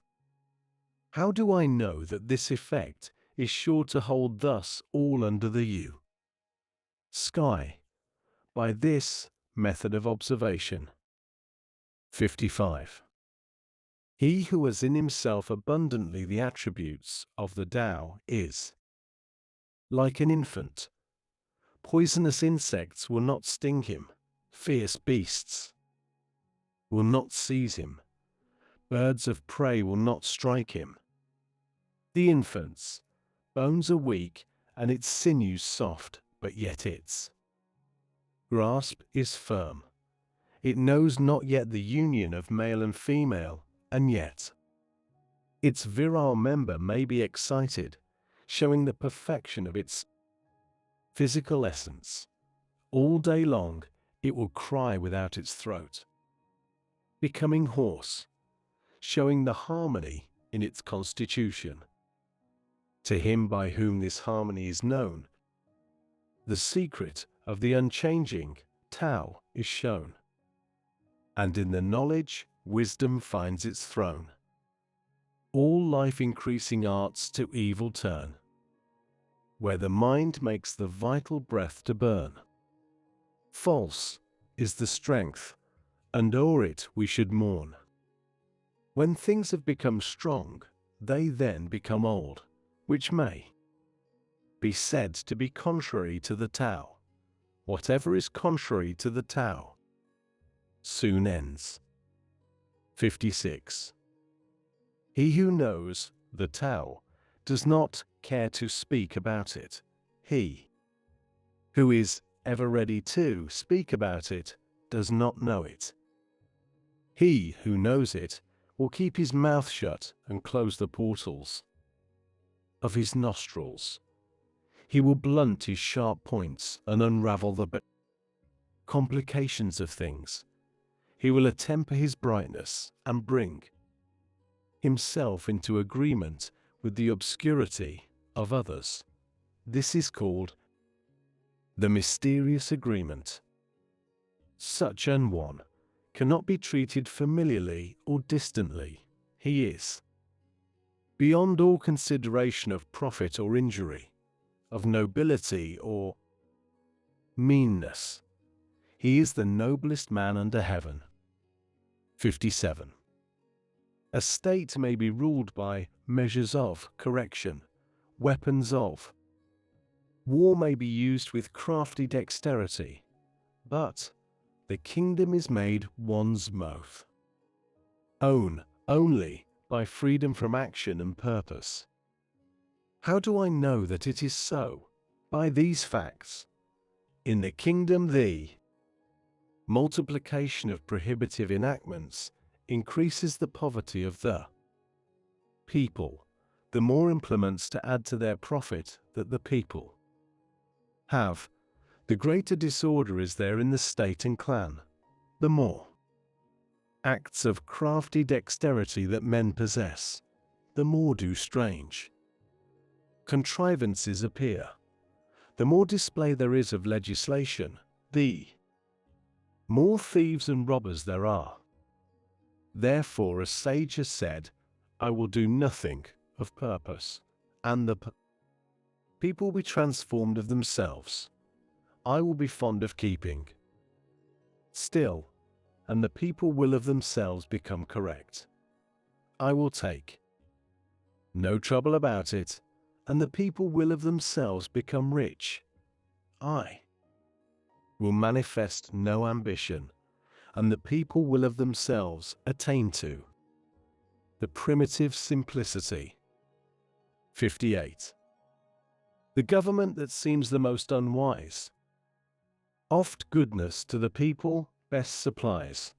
How do I know that this effect is sure to hold thus all under the sky? By this method of observation. 55. He who has in himself abundantly the attributes of the Tao is like an infant. Poisonous insects will not sting him. Fierce beasts will not seize him. Birds of prey will not strike him. The infant's bones are weak and its sinews soft, but yet its grasp is firm. It knows not yet the union of male and female, and yet its virile member may be excited, showing the perfection of its physical essence. All day long, it will cry without its throat, becoming hoarse, showing the harmony in its constitution. To him by whom this harmony is known, the secret of the unchanging Tao is shown, and in the knowledge, wisdom finds its throne. All life-increasing arts to evil turn, where the mind makes the vital breath to burn. False is the strength, and o'er it we should mourn. When things have become strong, they then become old, which may be said to be contrary to the Tao. Whatever is contrary to the Tao soon ends. 56. He who knows the Tao does not care to speak about it. He who is ever ready to speak about it does not know it. He who knows it will keep his mouth shut and close the portals of his nostrils. He will blunt his sharp points and unravel the complications of things. He will attemper his brightness and bring himself into agreement with the obscurity of others. This is called the mysterious agreement. Such an one cannot be treated familiarly or distantly. He is beyond all consideration of profit or injury, of nobility or meanness. He is the noblest man under heaven. 57. A state may be ruled by measures of correction, weapons of war may be used with crafty dexterity, but the kingdom is made one's mouth own only by freedom from action and purpose. How do I know that it is so? By these facts. In the kingdom the multiplication of prohibitive enactments increases the poverty of the people, the more implements to add to their profit that the people have, the greater disorder is there in the state and clan, the more acts of crafty dexterity that men possess, the more do strange contrivances appear, the more display there is of legislation, the more thieves and robbers there are. Therefore a sage has said, I will do nothing of purpose, and the people will be transformed of themselves. I will be fond of keeping still, and the people will of themselves become correct. I will take no trouble about it, and the people will of themselves become rich. I will manifest no ambition, and the people will of themselves attain to the primitive simplicity. 58. The government that seems the most unwise, oft goodness to the people best supplies.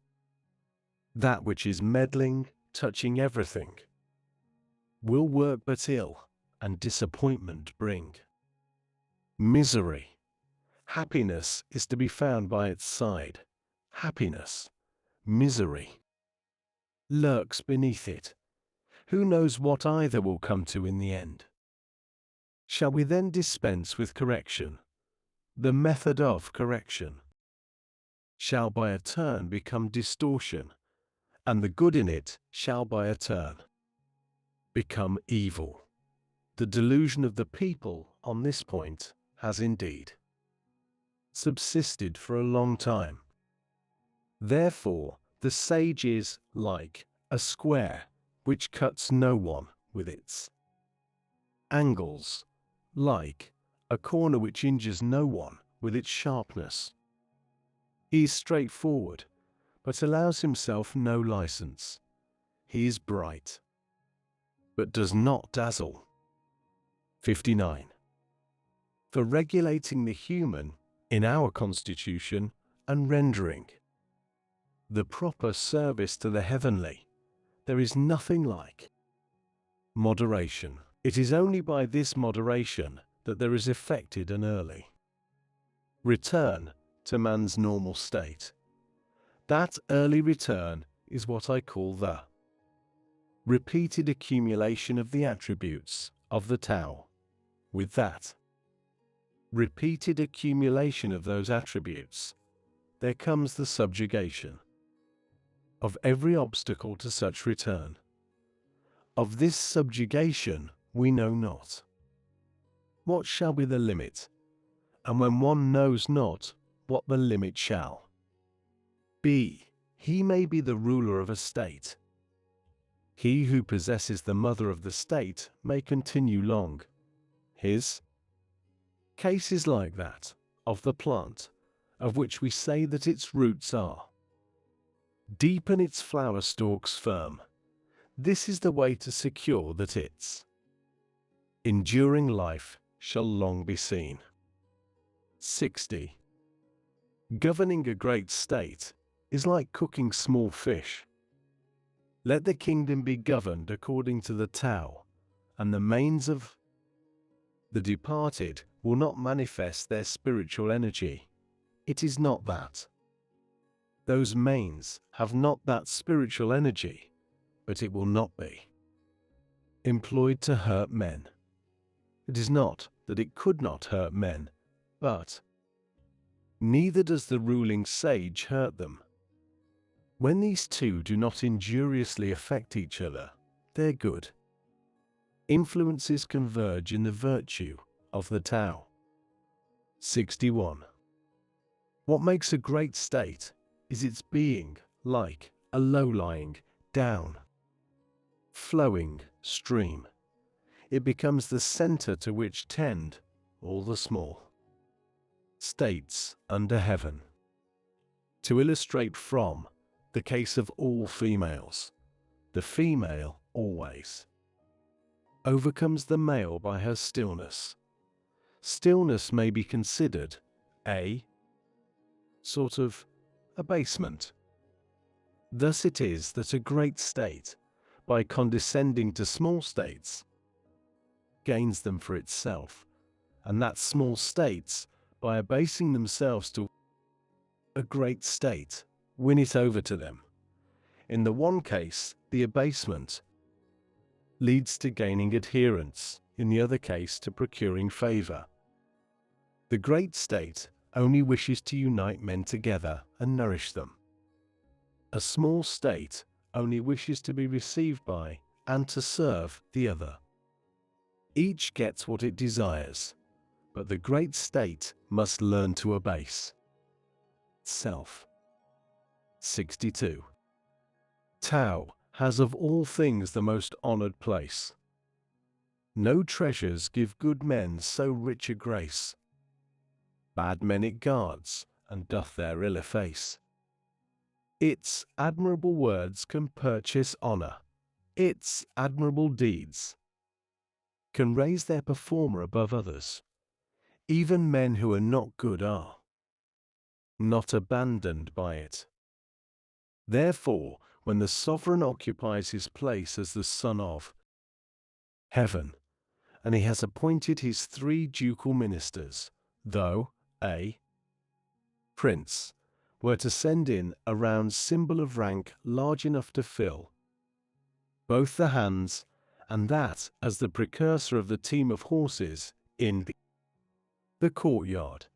That which is meddling, touching everything, will work but ill, and disappointment bring misery. Happiness is to be found by its side. Happiness, misery, lurks beneath it. Who knows what either will come to in the end? Shall we then dispense with correction? The method of correction shall by a turn become distortion, and the good in it shall by a turn become evil. The delusion of the people on this point has indeed subsisted for a long time. Therefore, the sage is like a square which cuts no one with its angles, like a corner which injures no one with its sharpness. He is straightforward, but allows himself no license. He is bright, but does not dazzle. 59. For regulating the human in our constitution and rendering the proper service to the heavenly, there is nothing like moderation. It is only by this moderation that there is effected an early return to man's normal state. That early return is what I call the repeated accumulation of the attributes of the Tao. With that repeated accumulation of those attributes, there comes the subjugation of every obstacle to such return. Of this subjugation we know not. What shall be the limit? And when one knows not what the limit shall be, he may be the ruler of a state. He who possesses the mother of the state may continue long. His case is like that of the plant, of which we say that its roots are deep and its flower stalks firm. This is the way to secure that its enduring life shall long be seen. 60. Governing a great state is like cooking small fish. Let the kingdom be governed according to the Tao, and the manes of the departed will not manifest their spiritual energy. It is not that those manes have not that spiritual energy, but it will not be employed to hurt men. It is not that it could not hurt men, but neither does the ruling sage hurt them. When these two do not injuriously affect each other, their good influences converge in the virtue of the Tao. 61. What makes a great state is its being like a low-lying, down-flowing stream. It becomes the center to which tend all the small states under heaven. To illustrate from the case of all females, the female always overcomes the male by her stillness. Stillness may be considered a sort of abasement. Thus it is that a great state, by condescending to small states, gains them for itself, and that small states, by abasing themselves to a great state, win it over to them. In the one case, the abasement leads to gaining adherents, in the other case to procuring favor. The great state only wishes to unite men together and nourish them. A small state only wishes to be received by and to serve the other. Each gets what it desires, but the great state must learn to abase self. 62. Tao has of all things the most honored place. No treasures give good men so rich a grace. Bad men it guards, and doth their ill efface. Its admirable words can purchase honor. Its admirable deeds can raise their performer above others. Even men who are not good are not abandoned by it. Therefore, when the sovereign occupies his place as the son of heaven, and he has appointed his 3 ducal ministers, though a prince were to send in a round symbol of rank large enough to fill both the hands, and that as the precursor of the team of horses in the courtyard,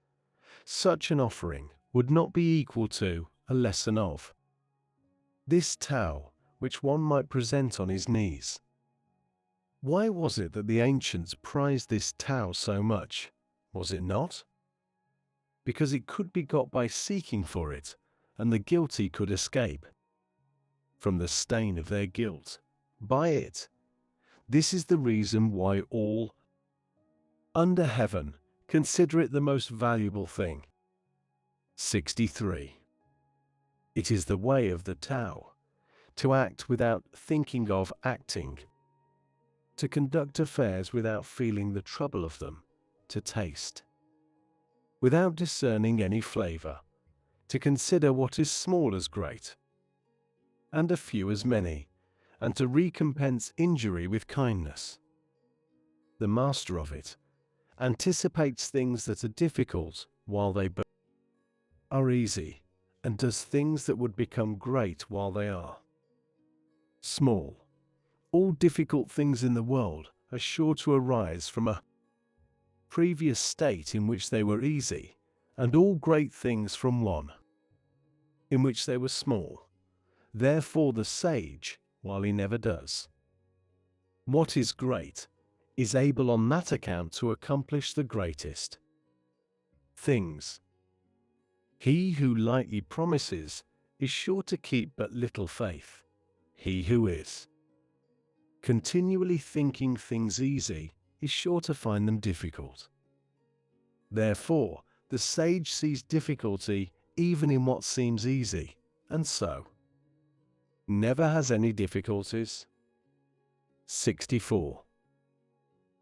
such an offering would not be equal to a lesson of this Tao which one might present on his knees. Why was it that the ancients prized this Tao so much? Was it not because it could be got by seeking for it, and the guilty could escape from the stain of their guilt by it. This is the reason why all under heaven consider it the most valuable thing. 63. It is the way of the Tao to act without thinking of acting, to conduct affairs without feeling the trouble of them, to taste without discerning any flavor, to consider what is small as great, and a few as many, and to recompense injury with kindness. The master of it anticipates things that are difficult while they are easy, and does things that would become great while they are small. All difficult things in the world are sure to arise from a previous state in which they were easy, and all great things from one in which they were small. Therefore the sage, while he never does what is great, is able on that account to accomplish the greatest things. He who lightly promises is sure to keep but little faith. He who is continually thinking things easy is sure to find them difficult. Therefore, the sage sees difficulty even in what seems easy, and so never has any difficulties. 64.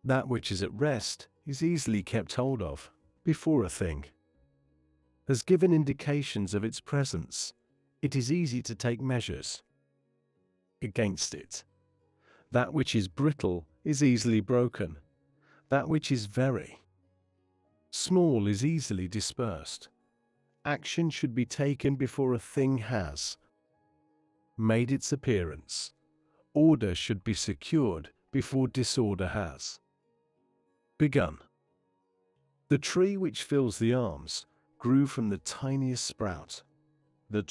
That which is at rest is easily kept hold of before a thing has given indications of its presence. It is easy to take measures against it. That which is brittle is easily broken. That which is very small is easily dispersed. Action should be taken before a thing has made its appearance. Order should be secured before disorder has begun. The tree which fills the arms grew from the tiniest sprout. The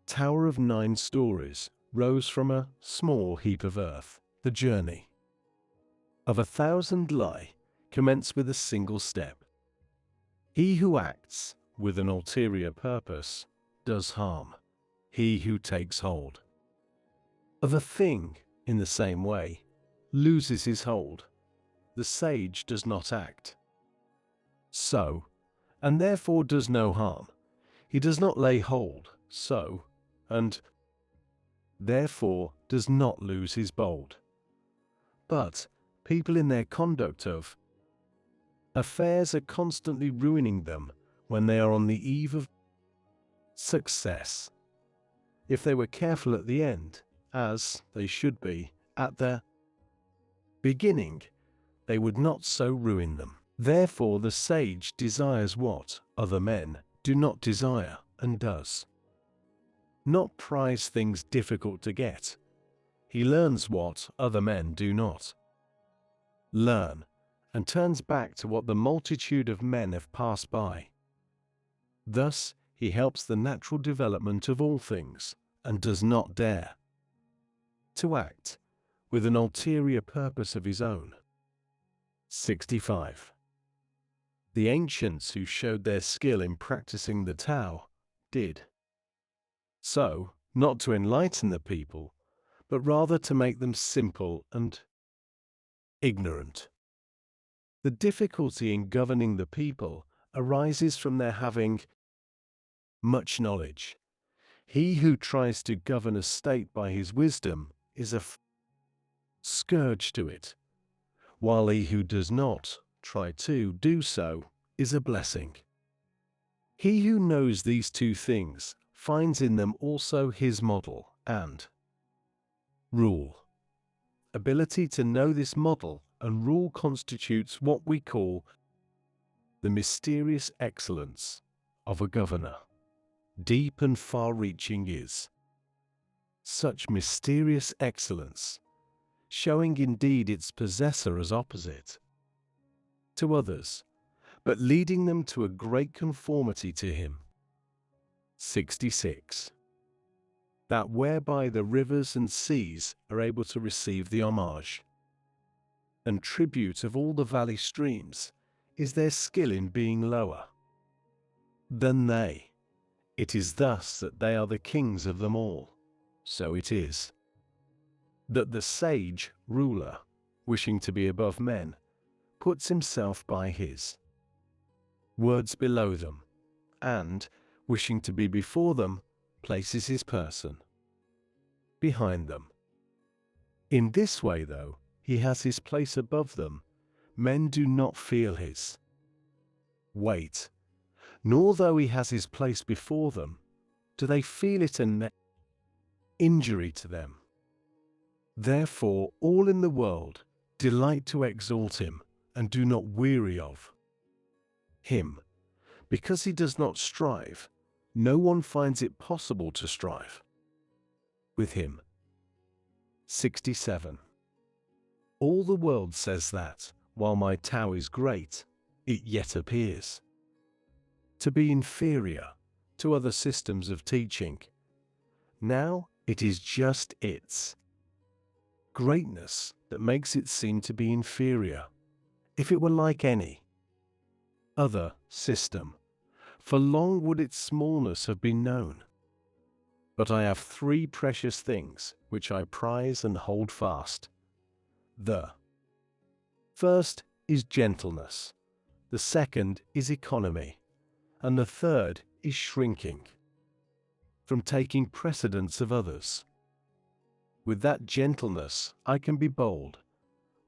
tower of 9 stories rose from a small heap of earth. The journey of 1,000 li commenced with a single step. He who acts with an ulterior purpose does harm. He who takes hold of a thing in the same way loses his hold. The sage does not act so, and therefore does no harm. He does not lay hold so, and therefore does not lose his bold. But people in their conduct of affairs are constantly ruining them when they are on the eve of success. If they were careful at the end, as they should be at the beginning, they would not so ruin them. Therefore the sage desires what other men do not desire, and does not prize things difficult to get. He learns what other men do not learn, and turns back to what the multitude of men have passed by. Thus he helps the natural development of all things, and does not dare to act with an ulterior purpose of his own. 65. The ancients who showed their skill in practicing the Tao did so, not to enlighten the people, but rather to make them simple and ignorant. The difficulty in governing the people arises from their having much knowledge. He who tries to govern a state by his wisdom is a scourge to it, while he who does not try to do so is a blessing. He who knows these two things finds in them also his model and rule. Ability to know this model and rule constitutes what we call the mysterious excellence of a governor. Deep and far-reaching is such mysterious excellence, showing indeed its possessor as opposite to others, but leading them to a great conformity to him. 66. That whereby the rivers and seas are able to receive the homage and tribute of all the valley streams is their skill in being lower than they. It is thus that they are the kings of them all. So it is that the sage ruler, wishing to be above men, puts himself by his words below them, and, wishing to be before them, places his person behind them. In this way, though he has his place above them, men do not feel his weight, nor though he has his place before them, do they feel it an injury to them. Therefore all in the world delight to exalt him, and do not weary of him. Because he does not strive, no one finds it possible to strive with him. 67. All the world says that, while my Tao is great, it yet appears to be inferior to other systems of teaching. Now it is just its greatness that makes it seem to be inferior. If it were like any other system, for long would its smallness have been known. But I have three precious things which I prize and hold fast. The first is gentleness, the second is economy, and the third is shrinking from taking precedence of others. With that gentleness I can be bold,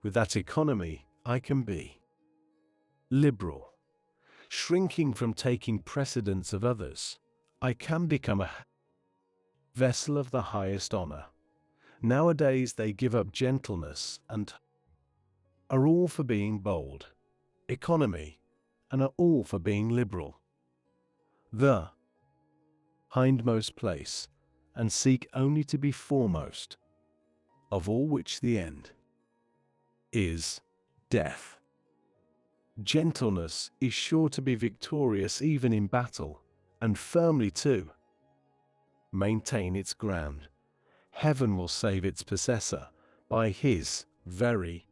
with that economy I can be liberal. Shrinking from taking precedence of others, I can become a vessel of the highest honor. Nowadays they give up gentleness and are all for being bold, economy, and are all for being liberal. The hindmost place, and seek only to be foremost, of all which the end is death. Gentleness is sure to be victorious even in battle, and firmly to maintain its ground. Heaven will save its possessor by his very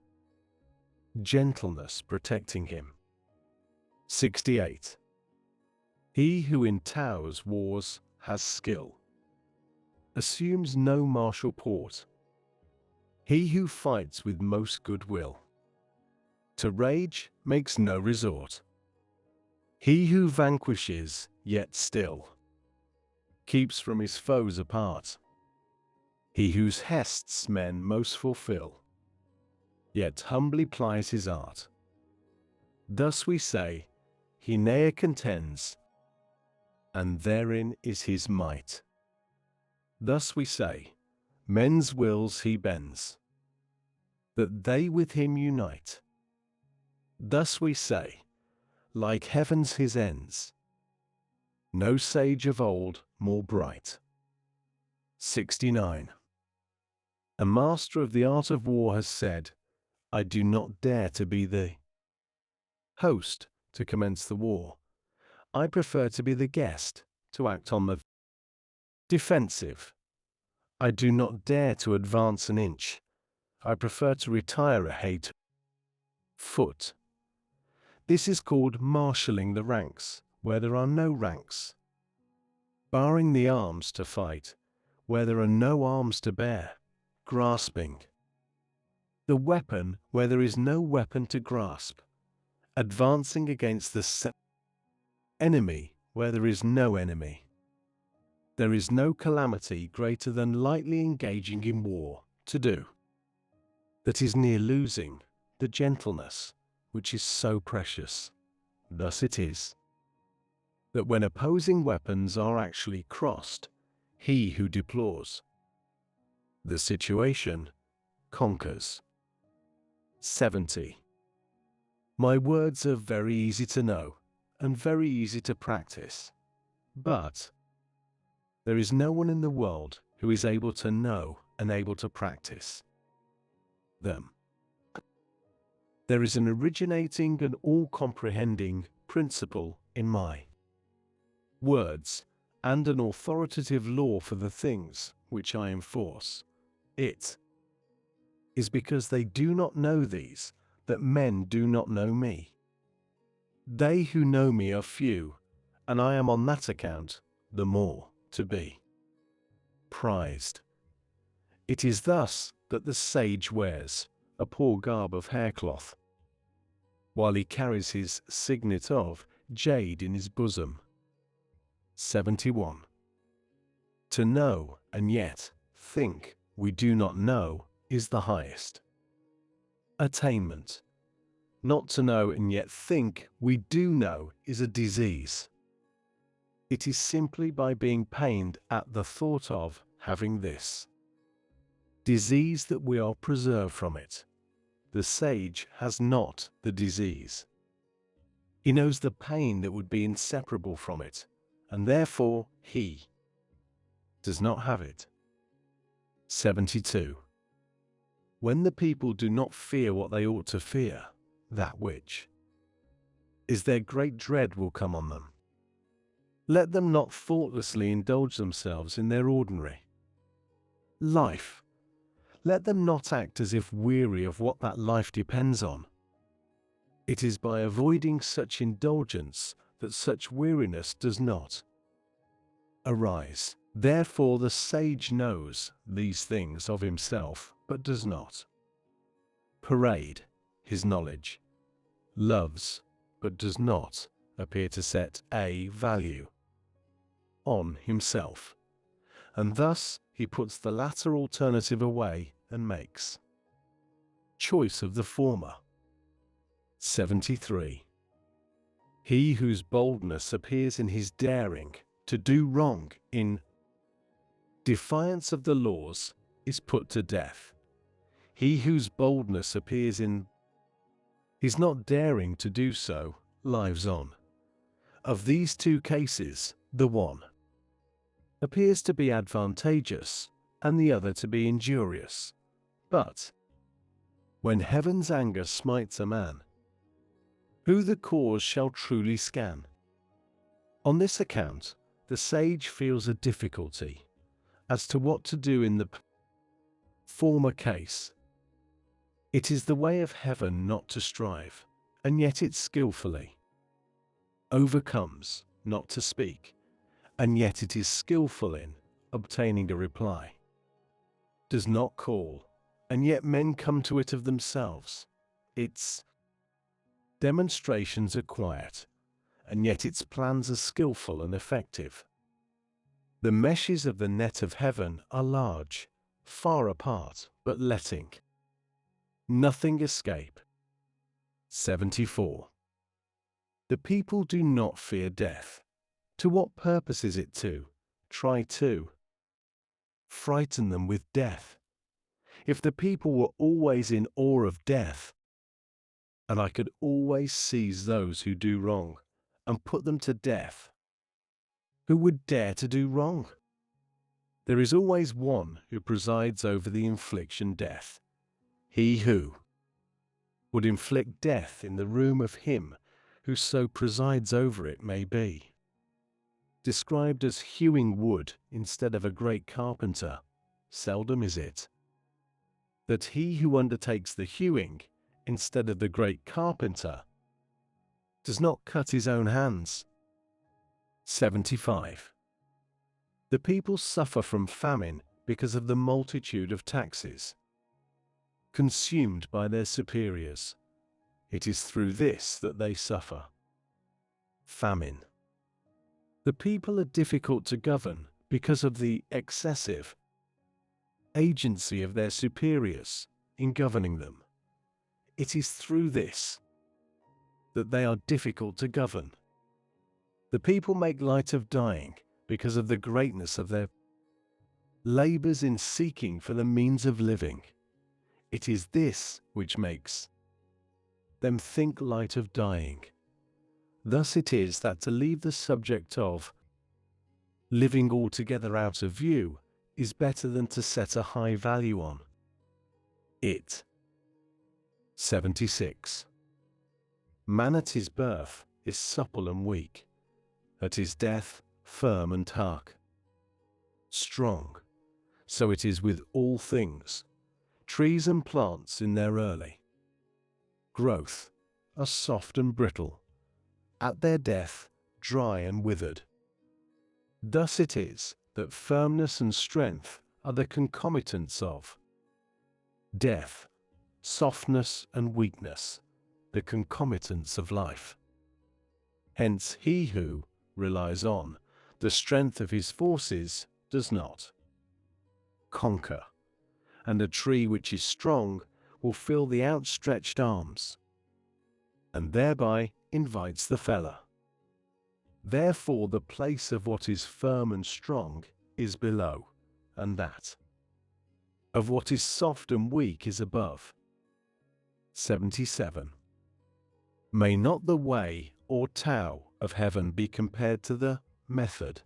gentleness protecting him. 68. He who in Tao's wars has skill assumes no martial port. He who fights with most goodwill to rage makes no resort. He who vanquishes, yet still keeps from his foes apart. He whose hests men most fulfill, yet humbly plies his art. Thus we say, he ne'er contends, and therein is his might. Thus we say, men's wills he bends, that they with him unite. Thus we say, like heaven's his ends, no sage of old more bright. 69. A master of the art of war has said, I do not dare to be the host to commence the war. I prefer to be the guest, to act on the defensive. I do not dare to advance an inch. I prefer to retire a foot. This is called marshalling the ranks, where there are no ranks. Barring the arms to fight, where there are no arms to bear. Grasping the weapon, where there is no weapon to grasp. Advancing against the enemy, where there is no enemy. There is no calamity greater than lightly engaging in war, to do that is near losing the gentleness which is so precious. Thus it is that when opposing weapons are actually crossed, he who deplores the situation conquers. 70. My words are very easy to know and very easy to practice, but there is no one in the world who is able to know and able to practice them. There is an originating and all-comprehending principle in my words, and an authoritative law for the things which I enforce. It is because they do not know these, that men do not know me. They who know me are few, and I am on that account the more to be prized. It is thus that the sage wears a poor garb of haircloth, while he carries his signet of jade in his bosom. 71. To know and yet think we do not know is the highest attainment. Not to know and yet think we do know is a disease. It is simply by being pained at the thought of having this disease that we are preserved from it. The sage has not the disease. He knows the pain that would be inseparable from it, and therefore he does not have it. 72. When the people do not fear what they ought to fear, that which is their great dread will come on them. Let them not thoughtlessly indulge themselves in their ordinary life. Let them not act as if weary of what that life depends on. It is by avoiding such indulgence that such weariness does not arise. Therefore the sage knows these things of himself, but does not parade his knowledge, loves, but does not appear to set a value on himself, and thus he puts the latter alternative away and makes choice of the former. 73. He whose boldness appears in his daring to do wrong in defiance of the laws is put to death. He whose boldness appears in his not daring to do so lives on. Of these two cases, the one appears to be advantageous and the other to be injurious. But when heaven's anger smites a man, who the cause shall truly scan? On this account, the sage feels a difficulty as to what to do in the former case. It is the way of heaven not to strive, and yet it skillfully overcomes not to speak, and yet it is skillful in obtaining a reply. Does not call, and yet men come to it of themselves. Its demonstrations are quiet, and yet its plans are skillful and effective. The meshes of the net of heaven are large, far apart, but letting nothing escape. 74. The people do not fear death. To what purpose is it to try to frighten them with death? If the people were always in awe of death, and I could always seize those who do wrong and put them to death, who would dare to do wrong? There is always one who presides over the infliction death. He who would inflict death in the room of him who so presides over it may be described as hewing wood instead of a great carpenter. Seldom is it that he who undertakes the hewing instead of the great carpenter does not cut his own hands. 75. The people suffer from famine because of the multitude of taxes consumed by their superiors. It is through this that they suffer famine. The people are difficult to govern because of the excessive agency of their superiors in governing them. It is through this that they are difficult to govern. The people make light of dying because of the greatness of their labors in seeking for the means of living. It is this which makes them think light of dying. Thus it is that to leave the subject of living altogether out of view is better than to set a high value on it. 76. Man at his birth is supple and weak, at his death firm and dark. Strong, so it is with all things. Trees and plants in their early growth are soft and brittle, at their death dry and withered. Thus it is that firmness and strength are the concomitants of death, softness and weakness, the concomitants of life. Hence he who relies on the strength of his forces does not conquer, and a tree which is strong will fill the outstretched arms, and thereby invites the feller. Therefore the place of what is firm and strong is below, and that of what is soft and weak is above. 77. May not the way or Tao of heaven be compared to the method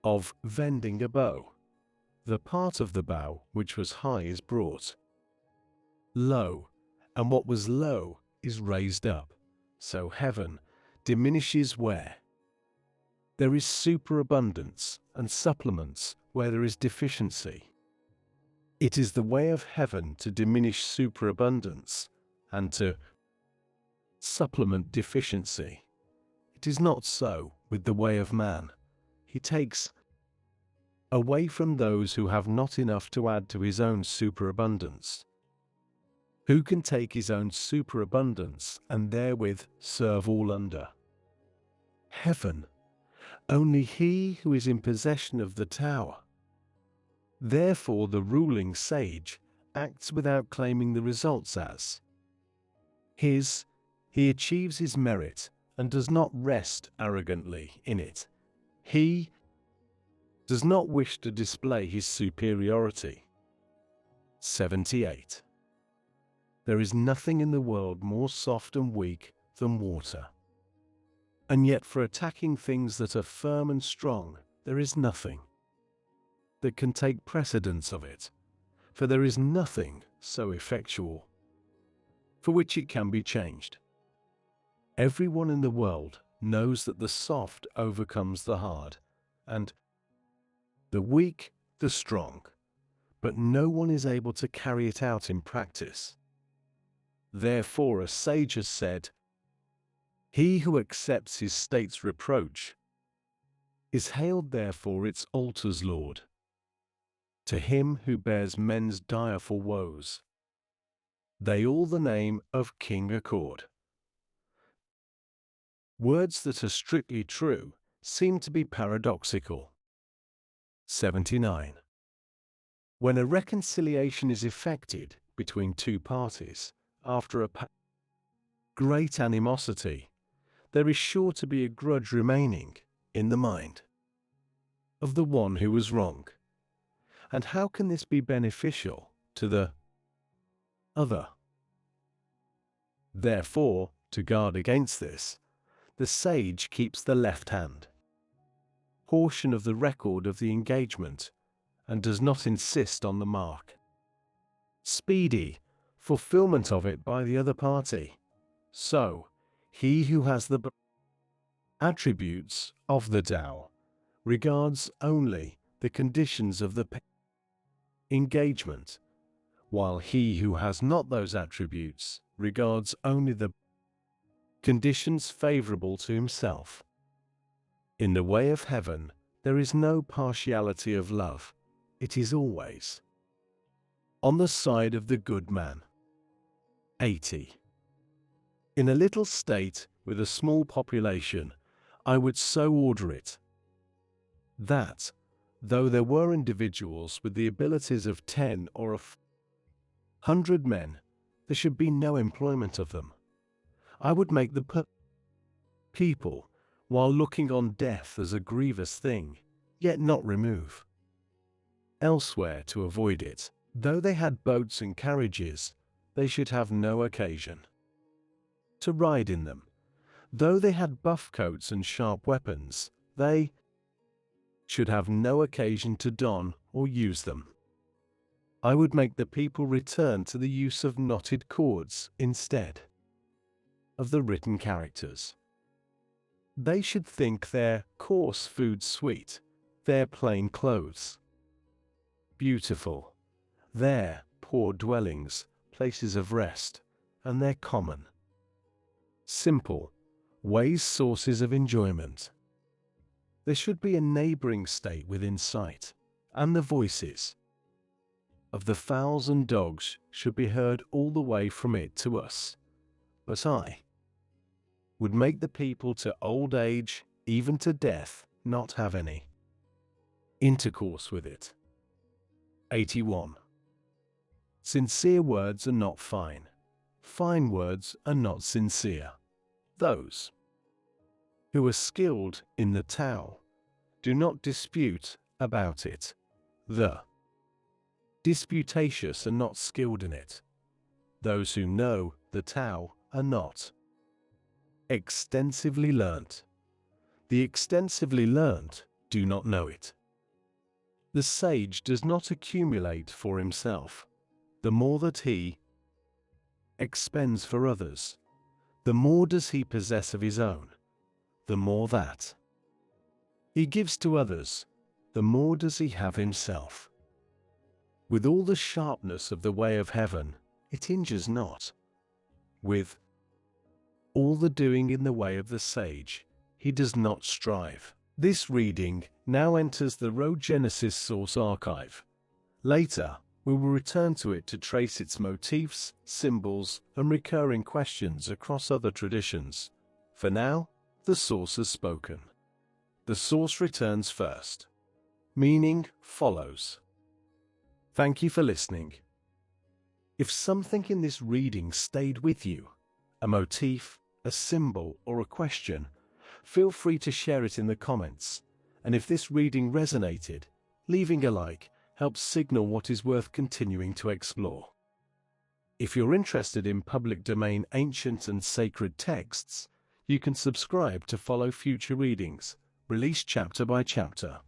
of vending a bow? The part of the bow which was high is brought low, and what was low is raised up. So heaven diminishes where there is superabundance, and supplements where there is deficiency. It is the way of heaven to diminish superabundance and to supplement deficiency. It is not so with the way of man. He takes away from those who have not enough to add to his own superabundance. Who can take his own superabundance and therewith serve all under heaven? Only he who is in possession of the tower. Therefore the ruling sage acts without claiming the results as his. He achieves his merit and does not rest arrogantly in it. He does not wish to display his superiority. 78. There is nothing in the world more soft and weak than water. And yet for attacking things that are firm and strong, there is nothing that can take precedence of it, for there is nothing so effectual for which it can be changed. Everyone in the world knows that the soft overcomes the hard, and the weak the strong, but no one is able to carry it out in practice. Therefore a sage has said, he who accepts his state's reproach is hailed therefore its altar's lord. To him who bears men's direful woes, they all the name of king accord. Words that are strictly true seem to be paradoxical. 79. When a reconciliation is effected between two parties, after a great animosity, there is sure to be a grudge remaining in the mind of the one who was wrong. And how can this be beneficial to the other? Therefore, to guard against this, the sage keeps the left hand portion of the record of the engagement and does not insist on the mark speedy fulfillment of it by the other party. So, he who has the attributes of the Tao regards only the conditions of the engagement, while he who has not those attributes regards only the conditions favorable to himself. In the way of heaven, there is no partiality of love. It is always on the side of the good man. 80. In a little state with a small population, I would so order it that, though there were individuals with the abilities of 10 or 100 men, there should be no employment of them. I would make the people, while looking on death as a grievous thing, yet not remove elsewhere to avoid it. Though they had boats and carriages, they should have no occasion to ride in them. Though they had buff coats and sharp weapons, they should have no occasion to don or use them. I would make the people return to the use of knotted cords instead of the written characters. They should think their coarse food sweet, their plain clothes beautiful, their poor dwellings places of rest, and their common, simple ways sources of enjoyment. There should be a neighboring state within sight, and the voices of the fowls and dogs should be heard all the way from it to us. But I would make the people to old age, even to death, not have any intercourse with it. 81. Sincere words are not fine. Fine words are not sincere. Those who are skilled in the Tao do not dispute about it. The disputatious are not skilled in it. Those who know the Tao are not extensively learnt. The extensively learnt do not know it. The sage does not accumulate for himself. The more that he expends for others, the more does he possess of his own. The more that he gives to others, the more does he have himself. With all the sharpness of the way of heaven, it injures not. With all the doing in the way of the sage, he does not strive. This reading now enters the Rhogenesis Source Archive. Later, we will return to it to trace its motifs, symbols, and recurring questions across other traditions. For now, the source has spoken. The source returns first. Meaning follows. Thank you for listening. If something in this reading stayed with you, a motif, a symbol, or a question, feel free to share it in the comments. And if this reading resonated, leaving a like helps signal what is worth continuing to explore. If you're interested in public domain ancient and sacred texts, you can subscribe to follow future readings, released chapter by chapter.